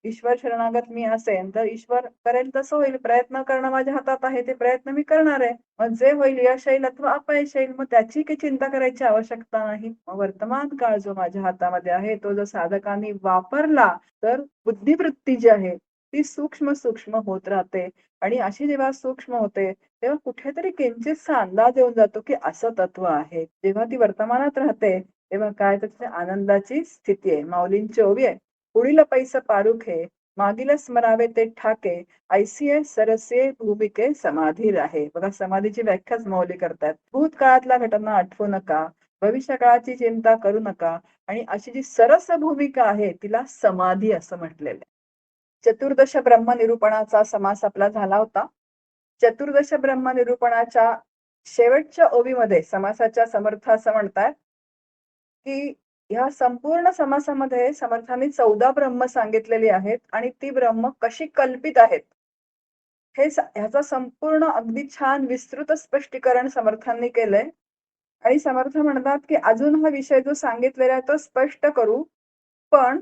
ईश्वर शरणागत मी असेन तर ईश्वर करेल तसं होईल. प्रयत्न करणं माझ्या हातात आहे, ते प्रयत्न मी करणार आहे. मग जे होईल यश येईल अथवा अपयश येईल, मग त्याची काही चिंता करायची आवश्यकता नाही. मग वर्तमान काळ जो माझ्या हातामध्ये आहे तो जर साधकांनी वापरला तर बुद्धिवृत्ती जी आहे ती सूक्ष्म सूक्ष्म होत राहते. आणि अशी जेव्हा सूक्ष्म होते तेव्हा कुठेतरी किंचितसा अंदाज येऊन जातो की असं तत्व आहे. जेव्हा ती वर्तमानात राहते तेव्हा काय तर तिथे आनंदाची स्थिती आहे. माऊलींची ओवी आहे, पुढील पैस पारुखे मागील स्मरावे ते ठाके ऐसिये सरसे भूमिके समाधी राहे. बघा समाधीची व्याख्याच माऊली करतात. भूतकाळातल्या घटना आठवू नका, भविष्य काळाची चिंता करू नका आणि अशी जी सरस भूमिका आहे तिला समाधी असं म्हटलेलं आहे. चतुर्दश ब्रह्मनिरूपणाचा समास आपला झाला होता. चतुर्दश ब्रह्मनिरूपणाच्या शेवटच्या ओवीमध्ये समासाच्या समर्थ असं म्हणतात की ह्या संपूर्ण समासामध्ये समर्थांनी 14 ब्रह्म सांगितलेली आहेत आणि ती ब्रह्म कशी कल्पित आहेत ह्याचा संपूर्ण अगदी छान विस्तृत स्पष्टीकरण समर्थांनी केलंय. आणि समर्थ म्हणतात की अजून हा विषय जो सांगितलेला आहे तो स्पष्ट करू, पण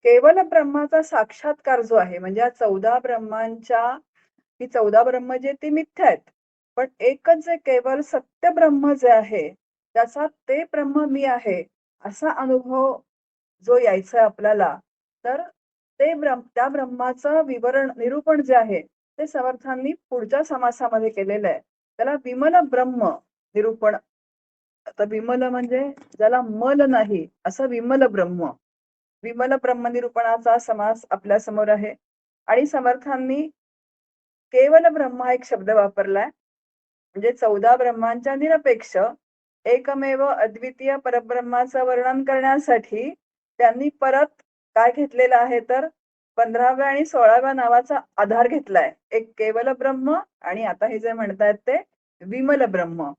केवल ब्रह्माचा साक्षात्कार जो आहे म्हणजे या 14 ब्रह्मांच्या ही 14 ब्रह्म जे ती मिथ्या आहेत. पण एकच जे केवळ सत्य ब्रह्म जे आहे त्याचा ते ब्रह्म मी आहे असा अनुभव जो यायचा आहे आपल्याला, तर त्या ब्रह्माचं विवरण निरूपण जे आहे ते समर्थांनी पुढच्या समासामध्ये केलेलं आहे. त्याला विमल ब्रह्म निरूपण. आता विमल म्हणजे ज्याला मल नाही असं विमल ब्रह्म. विमल ब्रह्म निरूपणाचा समास आपल्या समोर आहे. आणि समर्थांनी केवल ब्रह्म हा एक शब्द वापरलाय. म्हणजे 14 ब्रह्मांच्या निरपेक्ष एकमेव अद्वितीय परब्रह्माचं वर्णन करण्यासाठी त्यांनी परत काय घेतलेलं आहे तर 15व्या आणि 16व्या नावाचा आधार घेतलाय. एक केवल ब्रह्म आणि आता हे जे म्हणतायत ते विमल ब्रह्म.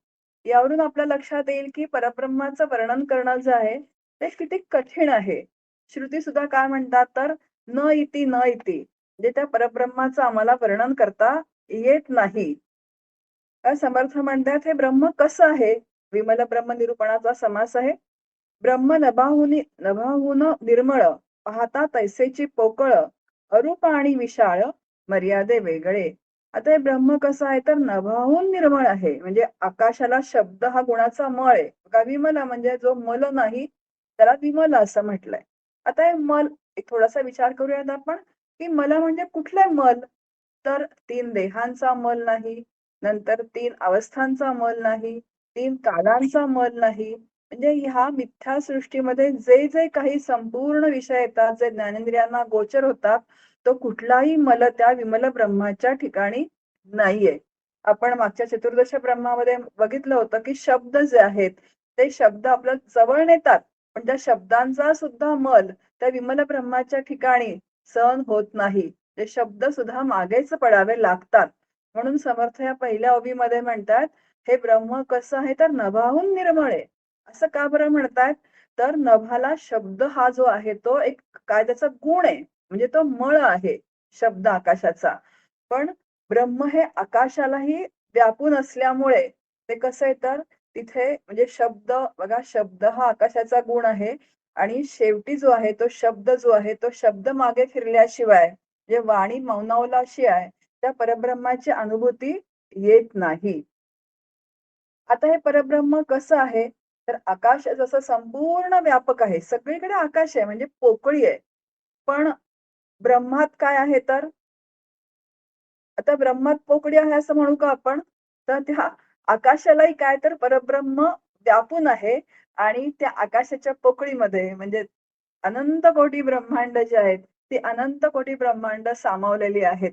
यावरून आपल्या लक्षात येईल की परब्रह्माचं वर्णन करणं जे आहे ते किती कठीण आहे. श्रुती सुद्धा काय म्हणतात तर न इति न इति, म्हणजे त्या परब्रह्माचं आम्हाला वर्णन करता येत नाही. समर्थ म्हणतात हे ब्रह्म कसं आहे. विमल ब्रह्म निरूपणाचा समास आहे. ब्रह्म नभाहून निर्मळ पाहता तैसेची पोकळ अरूप आणि विशाळ मर्यादे वेगळे. आता हे ब्रह्म कसं आहे तर नभाहून निर्मळ आहे. म्हणजे आकाशाला शब्द हा गुणाचा मळ आहे. का विमल म्हणजे जो मल नाही त्याला विमल असं म्हटलंय. आता हे मल एक थोडासा विचार करूयात आपण की मला म्हणजे कुठला मल तर 3 देहांचा मल नाही, नंतर 3 अवस्थांचा मल नाही, 3 कालांचा मल नाही. म्हणजे ह्या मिथ्या सृष्टीमध्ये जे जे काही संपूर्ण विषय येतात जे ज्ञानेंद्रियांना गोचर होतात तो कुठलाही मल त्या विमल ब्रह्माच्या ठिकाणी नाहीये. आपण मागच्या चतुर्दश ब्रह्मामध्ये बघितलं होतं की शब्द जे आहेत ते शब्द आपल्या जवळ नेतात, पण त्या शब्दांचा सुद्धा मल त्या विमल ब्रह्माच्या ठिकाणी सहन होत नाही. ते शब्द सुद्धा मागेच पडावे लागतात. म्हणून समर्थ या पहिल्या ओवीमध्ये म्हणतात हे ब्रह्म कसं आहे तर नभाहून निर्मळ आहे. असं का बरं म्हणतायत तर नभाला शब्द हा जो आहे तो एक काय त्याचा गुण आहे. म्हणजे तो मळ आहे शब्द आकाशाचा. पण ब्रह्म हे आकाशालाही व्यापून असल्यामुळे ते कसं आहे तर तिथे म्हणजे शब्द बघा शब्द हा आकाशाचा गुण आहे आणि शेवटी जो आहे तो शब्द जो आहे तो शब्द मागे फिरल्याशिवाय जे वाणी मौनावलाशी आहे त्या परब्रह्माची अनुभूती येत नाही. आता हे परब्रह्म कसं आहे तर आकाश जसं संपूर्ण व्यापक आहे, सगळीकडे आकाश आहे म्हणजे पोकळी आहे. पण ब्रह्मात काय आहे तर आता ब्रह्मात पोकळी आहे असं म्हणू का आपण तर त्या आकाशालाही काय तर परब्रह्म व्यापून आहे. आणि त्या आकाशाच्या पोकळीमध्ये म्हणजे अनंत कोटी ब्रह्मांड जे आहेत ती अनंत कोटी ब्रह्मांड सामावलेली आहेत.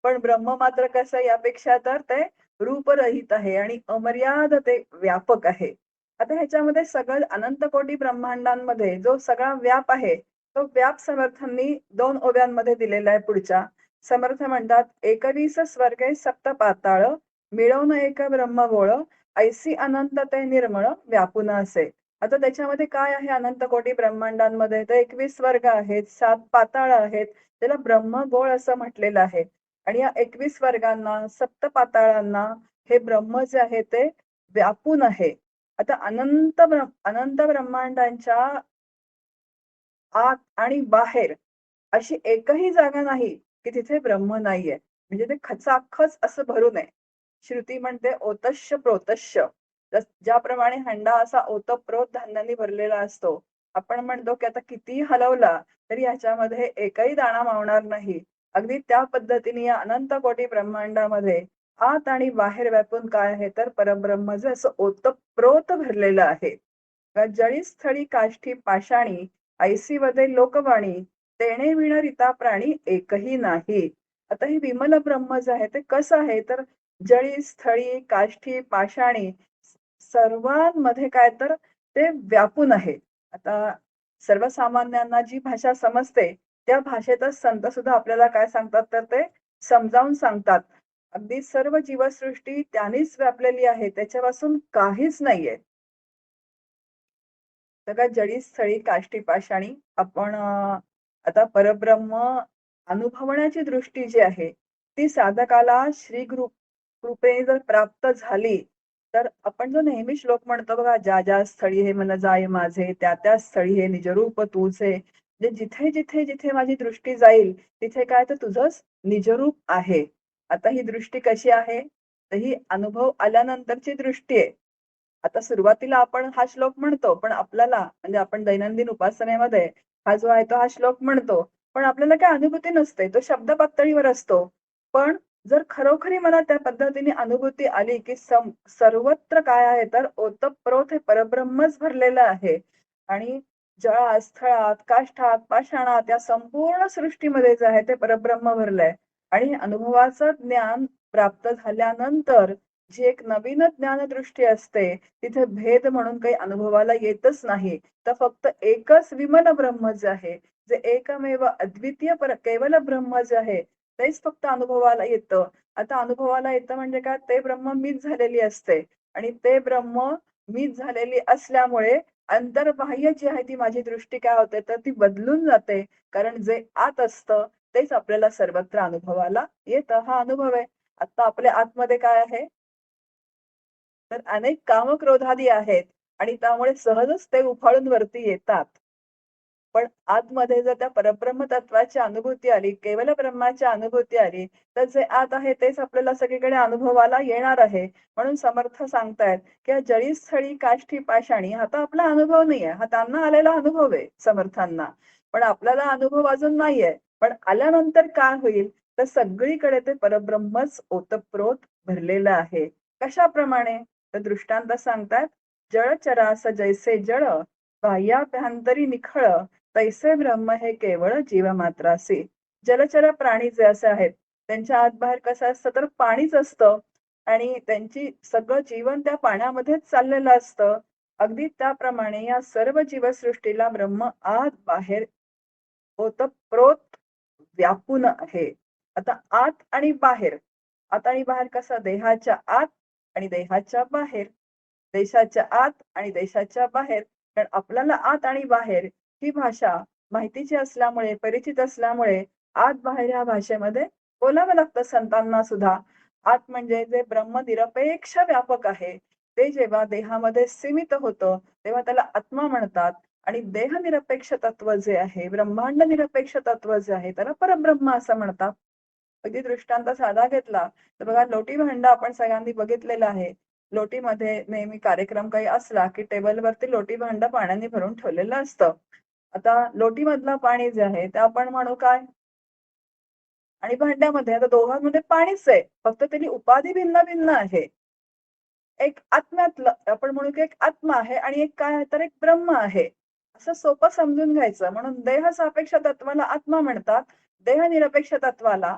पण ब्रह्म मात्र कसं यापेक्षा तर ते रूपरहित आहे आणि अमर्याद ते व्यापक आहे. आता ह्याच्यामध्ये सगळं अनंत कोटी ब्रह्मांडांमध्ये जो सगळा व्याप आहे तो व्याप समर्थांनी 2 ओव्यांमध्ये दिलेला आहे पुढच्या. समर्थ म्हणतात 21 स्वर्गे सप्त पाताळ मिळवून एक ब्रह्मगोळ ऐसी अनंत ते निर्मळ व्यापून असे. आता त्याच्यामध्ये काय आहे अनंत कोटी ब्रह्मांडांमध्ये तर 21 वर्ग आहेत, 7 पाताळ आहेत. त्याला ब्रह्मगोळ असं म्हटलेलं आहे. आणि या 21 वर्गांना सप्त पाताळांना हे ब्रह्म जे आहे ते व्यापून आहे. आता अनंत ब्रह्मांडांच्या आत आणि बाहेर अशी एकही जागा नाही की तिथे ब्रह्म नाहीये. म्हणजे ते खचाखच असं भरून आहे. श्रुती म्हणते ओतश्य प्रोतश्य. ज्याप्रमाणे हंडा असा ओतप्रोत धान्याने भरलेला असतो. आपण म्हणतो की आता कितीही हलवला तरी ह्याच्यामध्ये एकही दाणा मावणार नाही. अगदी त्या पद्धतीने या अनंत कोटी ब्रह्मांडामध्ये आत आणि बाहेर व्यापून काय आहे तर परब्रह्म जे असं ओतप्रोत भरलेलं आहे. जळी स्थळी काष्ठी पाषाणी ऐसी वदे लोकवाणी तेणे विण रीता प्राणी एकही नाही. आता हे विमल ब्रह्म जे आहे ते कसं आहे तर जळी स्थळी काष्ठी पाषाणी सर्वांमध्ये काय तर ते व्यापून आहे. आता सर्वसामान्यांना जी भाषा समजते त्या भाषेतच संत सुद्धा आपल्याला काय सांगतात तर ते समजावून सांगतात. अगदी सर्व जीवसृष्टी त्यानेच व्यापलेली आहे, त्याच्यापासून काहीच नाहीये. सगळ्यात जळी स्थळी काष्टी पाषाणी आपण आता परब्रह्म अनुभवण्याची दृष्टी जी आहे ती साधकाला श्री कृपेने जर प्राप्त झाली तर आपण जो नेहमी श्लोक म्हणतो बघा, ज्या ज्या स्थळी हे मन जाय माझे त्या त्या स्थळी हे निजरूप तुझे. म्हणजे जिथे जिथे जिथे माझी दृष्टी जाईल तिथे काय तर तुझंच निजरूप आहे. आता ही दृष्टी कशी आहे तर ही अनुभव आल्यानंतरची दृष्टी आहे. आता सुरुवातीला आपण हा श्लोक म्हणतो, पण आपल्याला म्हणजे आपण दैनंदिन उपासनेमध्ये हा जो आहे तो हा श्लोक म्हणतो, पण आपल्याला काही अनुभूती नसते. तो शब्द पातळीवर असतो. पण जर खरोखरी मला त्या पद्धतीने अनुभूती आली, की सर्वत्र काय आहे तर ओतप्रोत हे परब्रह्मच भरलेलं आहे आणि जळात, स्थळात, काष्ठात, पाषाणात या संपूर्ण सृष्टीमध्ये जे आहे ते परब्रह्म भरलंय आणि अनुभवाचं ज्ञान प्राप्त झाल्यानंतर जी एक नवीन ज्ञानदृष्टी असते, तिथे भेद म्हणून काही अनुभवाला येतच नाही. तर फक्त एकच विमल ब्रह्म जे आहे, जे एकमेव अद्वितीय केवल ब्रह्म जे आहे, तेच फक्त अनुभवाला येतं. आता अनुभवाला येतं म्हणजे काय, ते ब्रह्म मीच झालेली असते आणि ते ब्रह्म मीच झालेली असल्यामुळे अंतर्बाह्य जी आहे ती माझी दृष्टी काय होते तर ती बदलून जाते. कारण जे आत असतं तेच आपल्याला सर्वत्र अनुभवाला येतं. हा अनुभव आहे. आता आपल्या आतमध्ये काय आहे तर अनेक कामक्रोधादी आहेत आणि त्यामुळे सहजच ते उफाळून वरती येतात. पण आतमध्ये जर त्या परब्रह्म तत्वाची अनुभूती आली, केवल ब्रह्माची अनुभूती आली, तर जे आत आहे तेच आपल्याला सगळीकडे अनुभवाला येणार आहे. म्हणून समर्थ सांगतायत, की जळी स्थळी काष्ठी पाषाणी हा तर आपला अनुभव नाहीये. हा त्यांना आलेला अनुभव आहे समर्थांना. पण आपल्याला अनुभव अजून नाहीये. पण आल्यानंतर काय होईल तर सगळीकडे ते परब्रह्मच ओतप्रोत भरलेलं आहे. कशाप्रमाणे? तर दृष्टांत सांगतात, जळचरास जैसे जळ बाह्याभ्यंतरी निखळ तैसे ब्रह्म हे केवळ जीवमात्रासी. जलचर प्राणी जे असे आहेत त्यांच्या आत बाहेर कसं असतं तर पाणीच असतं आणि त्यांची सगळं जीवन त्या पाण्यामध्येच चाललेलं असतं. अगदी त्याप्रमाणे या सर्व जीवसृष्टीला ब्रह्म आत बाहेर ओतप्रोत व्यापून आहे. आता आत आणि बाहेर, आत आणि बाहेर कसं, देहाच्या आत आणि देहाच्या बाहेर, देशाच्या आत आणि देशाच्या बाहेर. कारण आपल्याला आत आणि बाहेर ही भाषा माहितीची असल्यामुळे, परिचित असल्यामुळे आत बाहेर ह्या भाषेमध्ये बोलावं लागतं संतांना सुद्धा. आत म्हणजे जे ब्रह्मनिरपेक्ष व्यापक आहे, ते जेव्हा देहामध्ये सीमित होतं, तेव्हा त्याला आत्मा म्हणतात. आणि देहनिरपेक्ष तत्व जे आहे, ब्रह्मांड निरपेक्ष तत्व जे आहे, त्याला परब्रह्म असं म्हणतात. अगदी दृष्टांत साधा घेतला तर बघा, लोटी भांड आपण सगळ्यांनी बघितलेलं आहे. लोटीमध्ये नेहमी कार्यक्रम काही असला की टेबलवरती लोटी भांड पाण्याने भरून ठेवलेलं असतं. आता लोटीमधलं पाणी जे आहे ते आपण म्हणू काय आणि भांड्यामध्ये, आता दोघांमध्ये पाणीच आहे, फक्त त्याची उपाधी भिन्न भिन्न आहे. एक आत्म्यातलं आपण म्हणू की एक आत्मा आहे आणि एक काय आहे तर एक ब्रह्म आहे. असं सोपं समजून घ्यायचं. म्हणून देह सापेक्ष तत्वाला आत्मा म्हणतात, देहनिरपेक्ष तत्वाला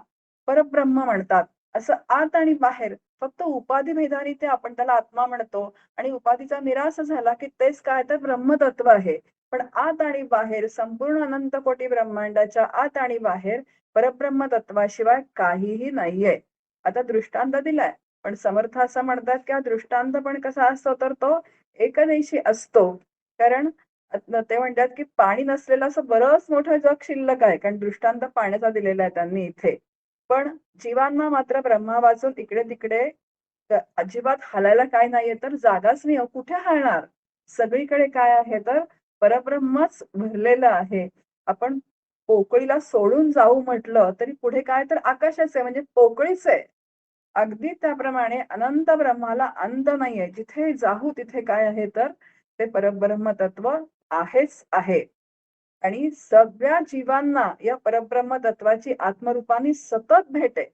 परब्रह्म म्हणतात. असं आत आणि बाहेर फक्त उपाधी भेदाने ते आपण त्याला आत्मा म्हणतो आणि उपाधीचा निराश झाला की तेच काय तर ब्रह्मतत्व आहे. पण आत आणि बाहेर संपूर्ण अनंत कोटी ब्रह्मांडाच्या आत आणि बाहेर परब्रह्म तत्वाशिवाय काहीही नाहीये. आता दृष्टांत दिलाय. पण समर्थ असं म्हणतात की हा दृष्टांत पण कसा असतो तर तो एकदेशी असतो. कारण ते म्हणतात की पाणी नसलेलं असं बरंच मोठं जग शिल्लक आहे. कारण दृष्टांत पाण्याचा दिलेला आहे त्यांनी इथे. पण जीवांना मात्र ब्रह्मा वाचून इकडे तिकडे अजिबात हालायला काय नाहीये तर जागाच नाही हो. कुठे हालणार? सगळीकडे काय आहे तर परब्रह्मच भरलेलं आहे. आपण पोकळीला सोडून जाऊ म्हटलं तरी पुढे काय तर आकाशच आहे, म्हणजे पोकळीच आहे. अगदी त्याप्रमाणे अनंत ब्रह्माला अंत नाहीये. जिथे जाऊ तिथे काय आहे तर ते परब्रह्म तत्व आहेच आहे. आणि सगळ्या जीवांना या परब्रह्म तत्वाची आत्मरूपाने सतत भेट आहे.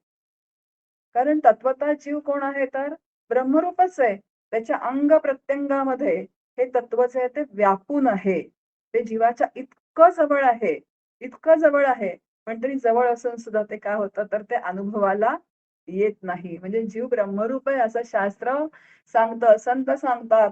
कारण तत्वतः जीव कोण आहे तर ब्रह्मरूपच आहे. त्याच्या अंग प्रत्यंगामध्ये हे तत्व जे आहे ते व्यापून आहे. ते जीवाच्या इतकं जवळ आहे, इतकं जवळ आहे. पण तरी जवळ असून सुद्धा ते काय होतं तर ते अनुभवाला येत नाही. म्हणजे जीव ब्रह्मरूप आहे असं शास्त्र सांगतं, संत सांगतात,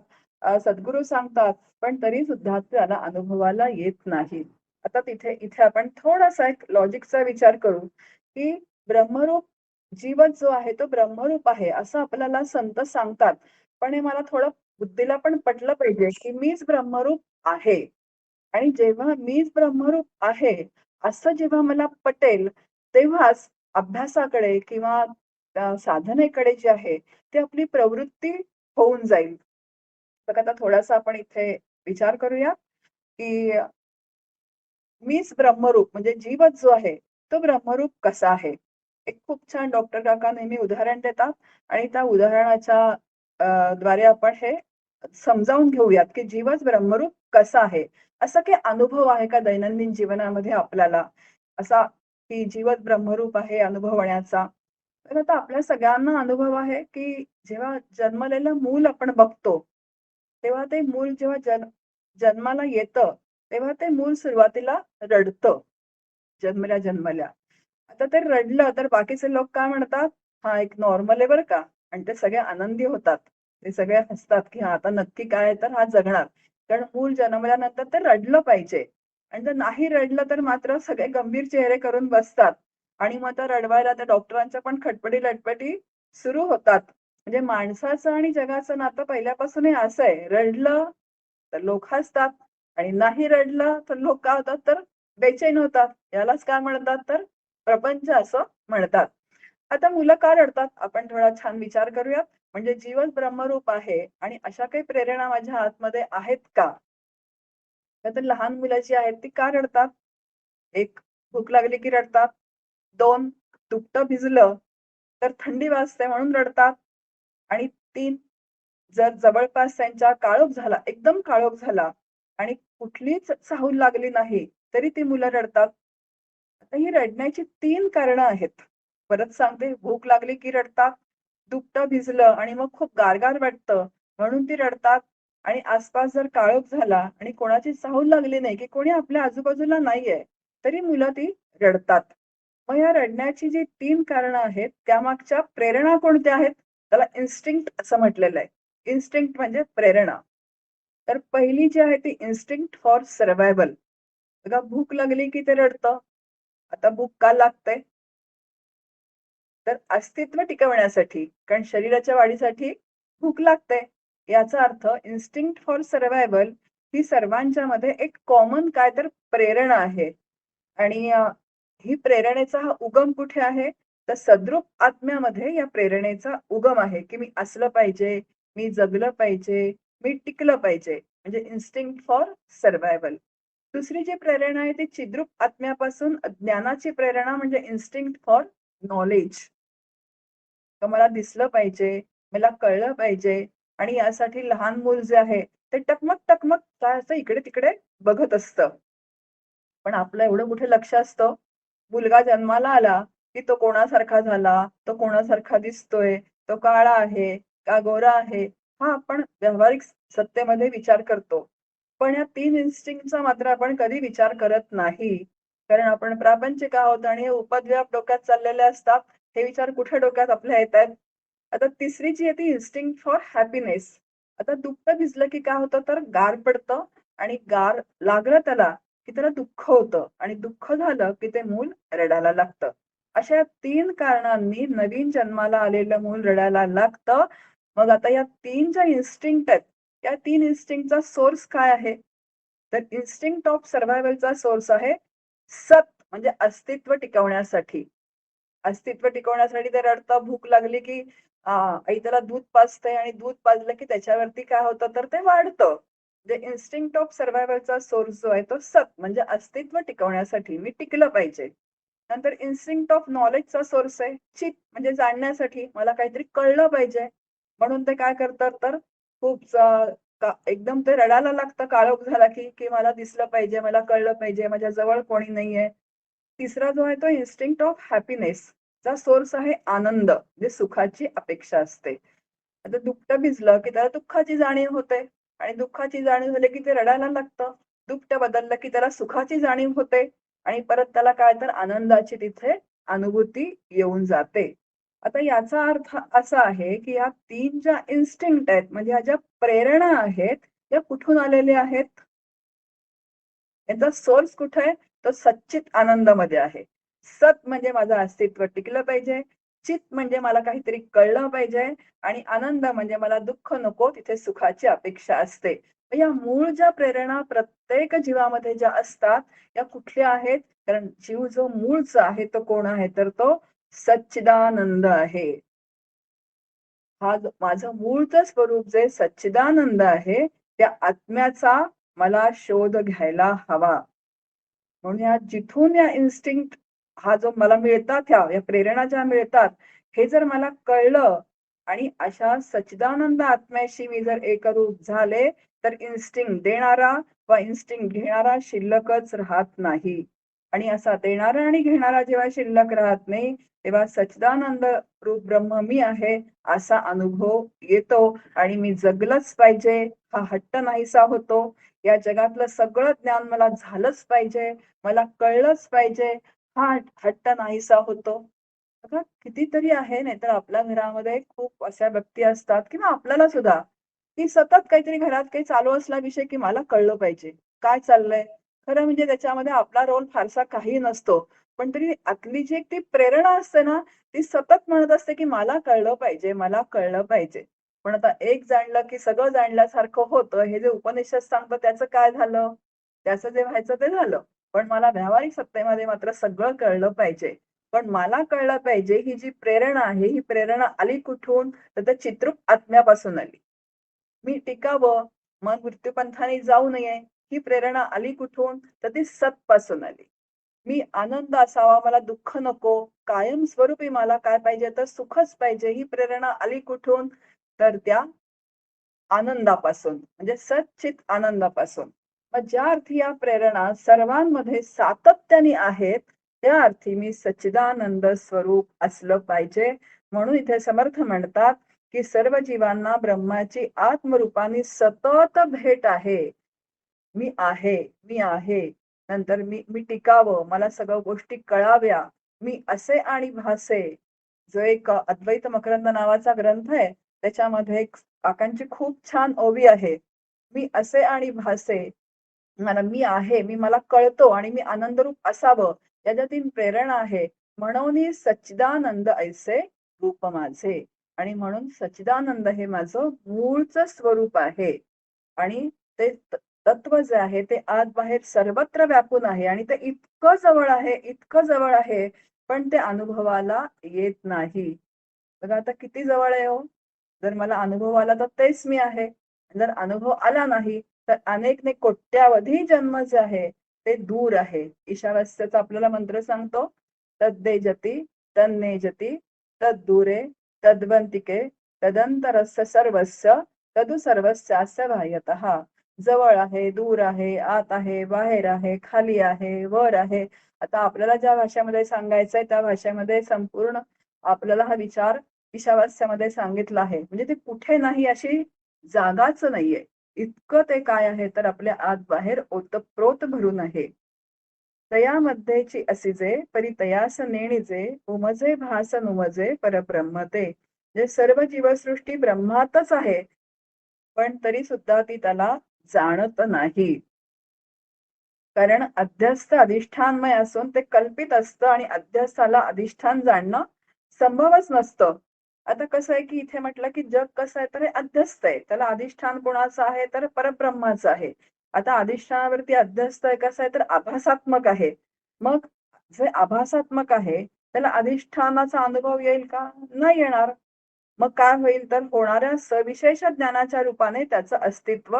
सद्गुरू सांगतात, पण तरी सुद्धा त्याला अनुभवाला येत नाही. आता इथे आपण थोडासा एक लॉजिकचा विचार करू, की ब्रह्मरूप जीवच जो आहे तो ब्रह्मरूप आहे असं आपल्याला संत सांगतात. पण हे मला थोडं बुद्धीला पण पटलं पाहिजे, की मीच ब्रह्मरूप आहे. आणि जेव्हा मीच ब्रह्मरूप आहे, असं जेव्हा मला पटेल, तेव्हाच अभ्यासाकडे किंवा साधनेकडे जे आहे, ते आपली प्रवृत्ती होऊन जाईल. बघा आता थोडासा आपण इथे विचार करूया, की मीच ब्रह्मरूप म्हणजे जीवच जो आहे, तो ब्रह्मरूप कसा आहे? एक खूप छान डॉक्टर काका नेहमी उदाहरण देतात आणि त्या उदाहरणाच्या द्वारे आपण हे समजावून घेऊयात, की जीवच ब्रह्मरूप कसा आहे? असा काही अनुभव आहे का दैनंदिन जीवनामध्ये आपल्याला? असा की जीवच ब्रह्मरूप आहे अनुभवण्याचा? तर आता आपल्या सगळ्यांना अनुभव आहे, की जेव्हा जन्मलेलं मूल आपण बघतो, तेव्हा ते मूल जेव्हा जन्माला येतं, तेव्हा ते मूल सुरुवातीला रडतं, जन्मल्या-जन्मल्या. आता ते रडलं तर बाकीचे लोक काय म्हणतात, "हां, एक नॉर्मल आहे बरं का." आणि ते सगळे आनंदी होतात. ते सगळे हसतात, की "हां, आता नक्की काय आहे तर हा जगणार." कारण मूल जन्मल्यानंतर ते रडलं पाहिजे आणि जर नाही रडलं तर मात्र सगळे गंभीर चेहरे करून बसतात आणि मग त्या रडवायला त्या डॉक्टरांच्या पण खटपटी-लटपटी सुरू होतात. म्हणजे माणसाचं आणि जगाचं नातं पहिल्यापासूनही असं आहे. रडलं तर लोक हसतात आणि नाही रडलं तर लोक काय होतात तर बेचैन होतात. यालाच काय म्हणतात तर प्रपंच असं म्हणतात. आता मुलं का रडतात? आपण थोडा छान विचार करूयात. म्हणजे जीवच ब्रह्मरूप आहे आणि अशा काही प्रेरणा माझ्या आतमध्ये आहेत का? तर लहान मुलं जी आहेत ती का रडतात? 1 भूक लागली की रडतात. 2 दुपटं भिजलं तर थंडी वाजते म्हणून रडतात. आणि 3 जर जवळपास त्यांच्या काळोख झाला, एकदम काळोख झाला आणि कुठलीच चाहूल लागली नाही, तरी ती मुलं रडतात. आता ही रडण्याची 3 कारणं आहेत. परत सांगते, भूक लागली की रडतात, दुपटं भिजलं आणि मग खूप गार-गार वाटतं म्हणून ती रडतात आणि आसपास जर काळोख झाला आणि कोणाची चाहूल लागली नाही, की कोणी आपल्या आजूबाजूला नाहीये, तरी मुलं ती रडतात. मग या रडण्याची जी 3 कारणं आहेत, त्यामागच्या प्रेरणा कोणत्या आहेत? त्याला इन्स्टिंक्ट असं म्हटलेलं आहे. इन्स्टिंक्ट म्हणजे प्रेरणा. तर पहिली जी आहे ती इन्स्टिंक्ट फॉर सर्व्हायव्हल. बघा भूक लागली की ते रडतं. आता भूक का लागते? तर अस्तित्व टिकवण्यासाठी. कारण शरीराच्या वाढीसाठी भूक लागते. याचा अर्थ इन्स्टिंक्ट फॉर सर्व्हायव्हल ही सर्वांच्यामध्ये एक कॉमन काय तर प्रेरणा आहे. आणि ही प्रेरणेचा हा उगम कुठे आहे? तर सद्रूप आत्म्यामध्ये या प्रेरणेचा उगम आहे, की मी असलं पाहिजे, मी जगलं पाहिजे, मी टिकलं पाहिजे. म्हणजे इन्स्टिंक्ट फॉर सर्व्हायव्हल. दुसरी जी प्रेरणा आहे ती चिद्रूप आत्म्यापासून ज्ञानाची प्रेरणा म्हणजे इन्स्टिंक्ट फॉर नॉलेज. तर मला दिसलं पाहिजे, मला कळलं पाहिजे आणि यासाठी लहान मूल जे आहे, ते टकमक-टकमक काय असतं इकडे-तिकडे बघत असतं. पण आपलं एवढं कुठे लक्ष असतं, मुलगा जन्माला आला, की तो कोणासारखा झाला, तो कोणासारखा दिसतोय, तो काळा आहे, का गोरा आहे, हा आपण व्यावहारिक सत्तेमध्ये विचार करतो. पण या 3 इन्स्टिंक्टचा मात्र आपण कधी विचार करत नाही. कारण आपण प्रापंचिक आहोत आणि हे उपद्व्याप डोक्यात चाललेले असतात. हे विचार कुठे डोक्यात आपल्या येतायत? आता तिसरी जी आहे ती इन्स्टिंक्ट फॉर हॅपीनेस. आता दुःख भिजलं की काय होतं तर गार पडतं आणि गार लागलं त्याला की त्याला दुःख होतं आणि दुःख झालं की ते मूल रडायला लागतं. अशा 3 कारणांनी नवीन जन्माला आलेलं मूल रडायला लागतं. मग आता या 3 ज्या इन्स्टिंक्ट आहेत, या 3 इन्स्टिंक्टचा सोर्स काय आहे? तर इन्स्टिंक्ट ऑफ सर्व्हायव्हलचा सोर्स आहे सत म्हणजे अस्तित्व टिकवण्यासाठी. अस्तित्व टिकवण्यासाठी ते रडतं, भूक लागली की आई त्याला दूध पाजते आणि दूध पाजलं की त्याच्यावरती काय होतं तर ते वाढतं. जे इन्स्टिंक्ट ऑफ सर्व्हायव्हलचा सोर्स जो आहे तो सत म्हणजे अस्तित्व टिकवण्यासाठी मी टिकलं पाहिजे. नंतर इन्स्टिंक्ट ऑफ नॉलेजचा सोर्स आहे चित म्हणजे जाणण्यासाठी मला काहीतरी कळलं पाहिजे. म्हणून ते काय करतात तर खूप एकदम ते रडायला लागतं काळोख झाला की की मला दिसलं पाहिजे, मला कळलं पाहिजे, माझ्या जवळ कोणी नाहीये. तिसरा जो आहे तो इन्स्टिंक्ट ऑफ हॅपीनेस चा सोर्स आहे आनंद, म्हणजे सुखाची अपेक्षा असते. आता दुपटं भिजलं की त्याला दुःखाची जाणीव होते आणि दुःखाची जाणीव झाली की ते रडायला लागतं. दुपटं बदललं की त्याला सुखाची जाणीव होते आणि परत त्याला काय तर आनंदाची तिथे अनुभूती येऊन जाते. आता याचा अर्थ असा आहे की या 3 ज्या इन्स्टिंक्ट आहेत म्हणजे ह्या ज्या प्रेरणा आहेत, त्या कुठून आलेल्या आहेत? याचा सोर्स कुठे आहे? तो सच्चित आनंदामध्ये आहे. सत म्हणजे माझं अस्तित्व टिकलं पाहिजे. चित म्हणजे मला काहीतरी कळलं पाहिजे आणि आनंद म्हणजे मला दुःख नको, तिथे सुखाची अपेक्षा असते. तर या मूळ ज्या प्रेरणा प्रत्येक जीवामध्ये ज्या असतात, या कुठल्या आहेत? कारण जीव जो मूळचा आहे तो कोण आहे? तर तो सच्चिदानंद आहे. हा जो माझं मूळचं स्वरूप जे सच्चिदानंद आहे, त्या आत्म्याचा मला शोध घ्यायला हवा. म्हणून या जिथून या इन्स्टिंक्ट हा जो मला मिळतात या प्रेरणा ज्या मिळतात, हे जर मला कळलं आणि अशा सच्चिदानंद आत्म्याशी मी जर एकरूप झाले, तर इन्स्टिंक्ट देणारा व इन्स्टिंक्ट घेणारा शिल्लकच राहत नाही. आणि असा देणारा आणि घेणारा जेव्हा शिल्लक राहत नाही, तेव्हा सच्चिदानंद रूप ब्रह्म मी आहे, असा अनुभव येतो आणि मी जगलंच पाहिजे, हा हट्ट नाहीसा होतो. या जगातलं सगळं ज्ञान मला झालंच पाहिजे, मला कळलंच पाहिजे, हा हट्ट नाहीसा होतो. बघा कितीतरी आहे, नाहीतर आपल्या घरामध्ये खूप अशा व्यक्ती असतात किंवा आपल्याला सुद्धा, की सतत काहीतरी घरात काही चालू असला विषय, की मला कळलं पाहिजे. काय चाललंय? खरं म्हणजे त्याच्यामध्ये आपला रोल फारसा काही नसतो. पण तरी आतली जी एक ती प्रेरणा असते ना, ती सतत म्हणत असते, की मला कळलं पाहिजे, मला कळलं पाहिजे. पण आता एक जाणलं, की सगळं जाणल्यासारखं होतं. हे जे उपनिषद सांगतं त्याचं काय झालं? त्याचं जे व्हायचं ते झालं. पण मला व्यावहारिक सत्तेमध्ये मात्र सगळं कळलं पाहिजे. पण मला कळलं पाहिजे ही जी प्रेरणा आहे, ही प्रेरणा आली कुठून? तर त्या चित्रूप आत्म्यापासून आली. मी टिकावं, मग मृत्यूपंथाने जाऊ नये, ही प्रेरणा आली कुठून? तर ती सतपासून आली. मी आनंद असावा, मला दुःख नको. कायमस्वरूपी मला काय पाहिजे? तर सुखच पाहिजे. ही प्रेरणा आली कुठून? तर त्या आनंदापासून, म्हणजे सच्चित आनंदापासून. मग ज्या अर्थी या प्रेरणा सर्वांमध्ये सातत्याने आहेत, त्या अर्थी मी सच्चिदानंद स्वरूप असलं पाहिजे. म्हणून इथे समर्थ म्हणतात, की सर्व जीवांना ब्रह्माची आत्मरूपाने सतत भेट आहे. मी आहे, मी आहे. नंतर मी मी टिकावं, मला सगळ्या गोष्टी कळाव्या. मी असे आणि भासे. जो एक अद्वैत मकरंद नावाचा ग्रंथ आहे, त्याच्यामध्ये एक काकांची खूप छान ओवी आहे. मी असे आणि भासे. मला मी आहे, मी मला कळतो आणि मी आनंदरूप असावं, याच्यातील प्रेरणा आहे. म्हणून सच्चिदानंद ऐसे रूप माझे. आणि म्हणून सच्चिदानंद हे माझं मूळचं स्वरूप आहे. आणि ते तत्व जे आहे ते आत बाहेर सर्वत्र व्यापून आहे आणि ते इतकं जवळ आहे, इतकं जवळ आहे, पण ते अनुभवाला येत नाही. बघा आता किती जवळ आहे हो. जर मला अनुभव आला तर तेच मी आहे. जर अनुभव आला नाही, तर अनेक ने कोट्यावधी जन्म जे आहे, ते दूर आहे. ईशावास्यचा आपल्याला मंत्र सांगतो, तद्देजति, तन्नेजति, तद्दूरे, तद्वंतिके, तदंतरस्य सर्वस्य, तदु सर्वस्यास्य बाह्यतः. जवळ आहे, दूर आहे, आत आहे, बाहेर आहे, खाली आहे, वर आहे. आता आपल्याला ज्या भाषेमध्ये सांगायचंय त्या भाषेमध्ये संपूर्ण आपल्याला हा विचार ईशावास्यामध्ये सांगितला आहे. म्हणजे ते कुठे नाही अशी जागाच नाहीये. इतकं ते काय आहे तर आपल्या आत बाहेर ओतप्रोत भरून आहे. तयामध्येची असिजे परी तयास नेणिजे उमजे भास नुमजे परब्रह्म ते. जे सर्व जीवसृष्टी ब्रह्मातच आहे, पण तरी सुद्धा ती त्याला जाणत नाही. कारण अध्यस्त अधिष्ठानमय असून ते कल्पित असतं आणि अध्यस्थाला अधिष्ठान जाणणं संभवच नसतं. आता कसं आहे, की इथे म्हटलं, की जग कसं आहे तर हे अध्यस्त आहे. त्याला अधिष्ठान कोणाचं आहे तर परब्रह्माचं आहे. आता अधिष्ठानावरती अध्यस्त आहे कसं आहे तर आभासात्मक आहे. मग जे आभासात्मक आहे त्याला अधिष्ठानाचा अनुभव येईल का? नाही येणार. मग काय होईल तर होणाऱ्या सविशेष ज्ञानाच्या रूपाने त्याचं अस्तित्व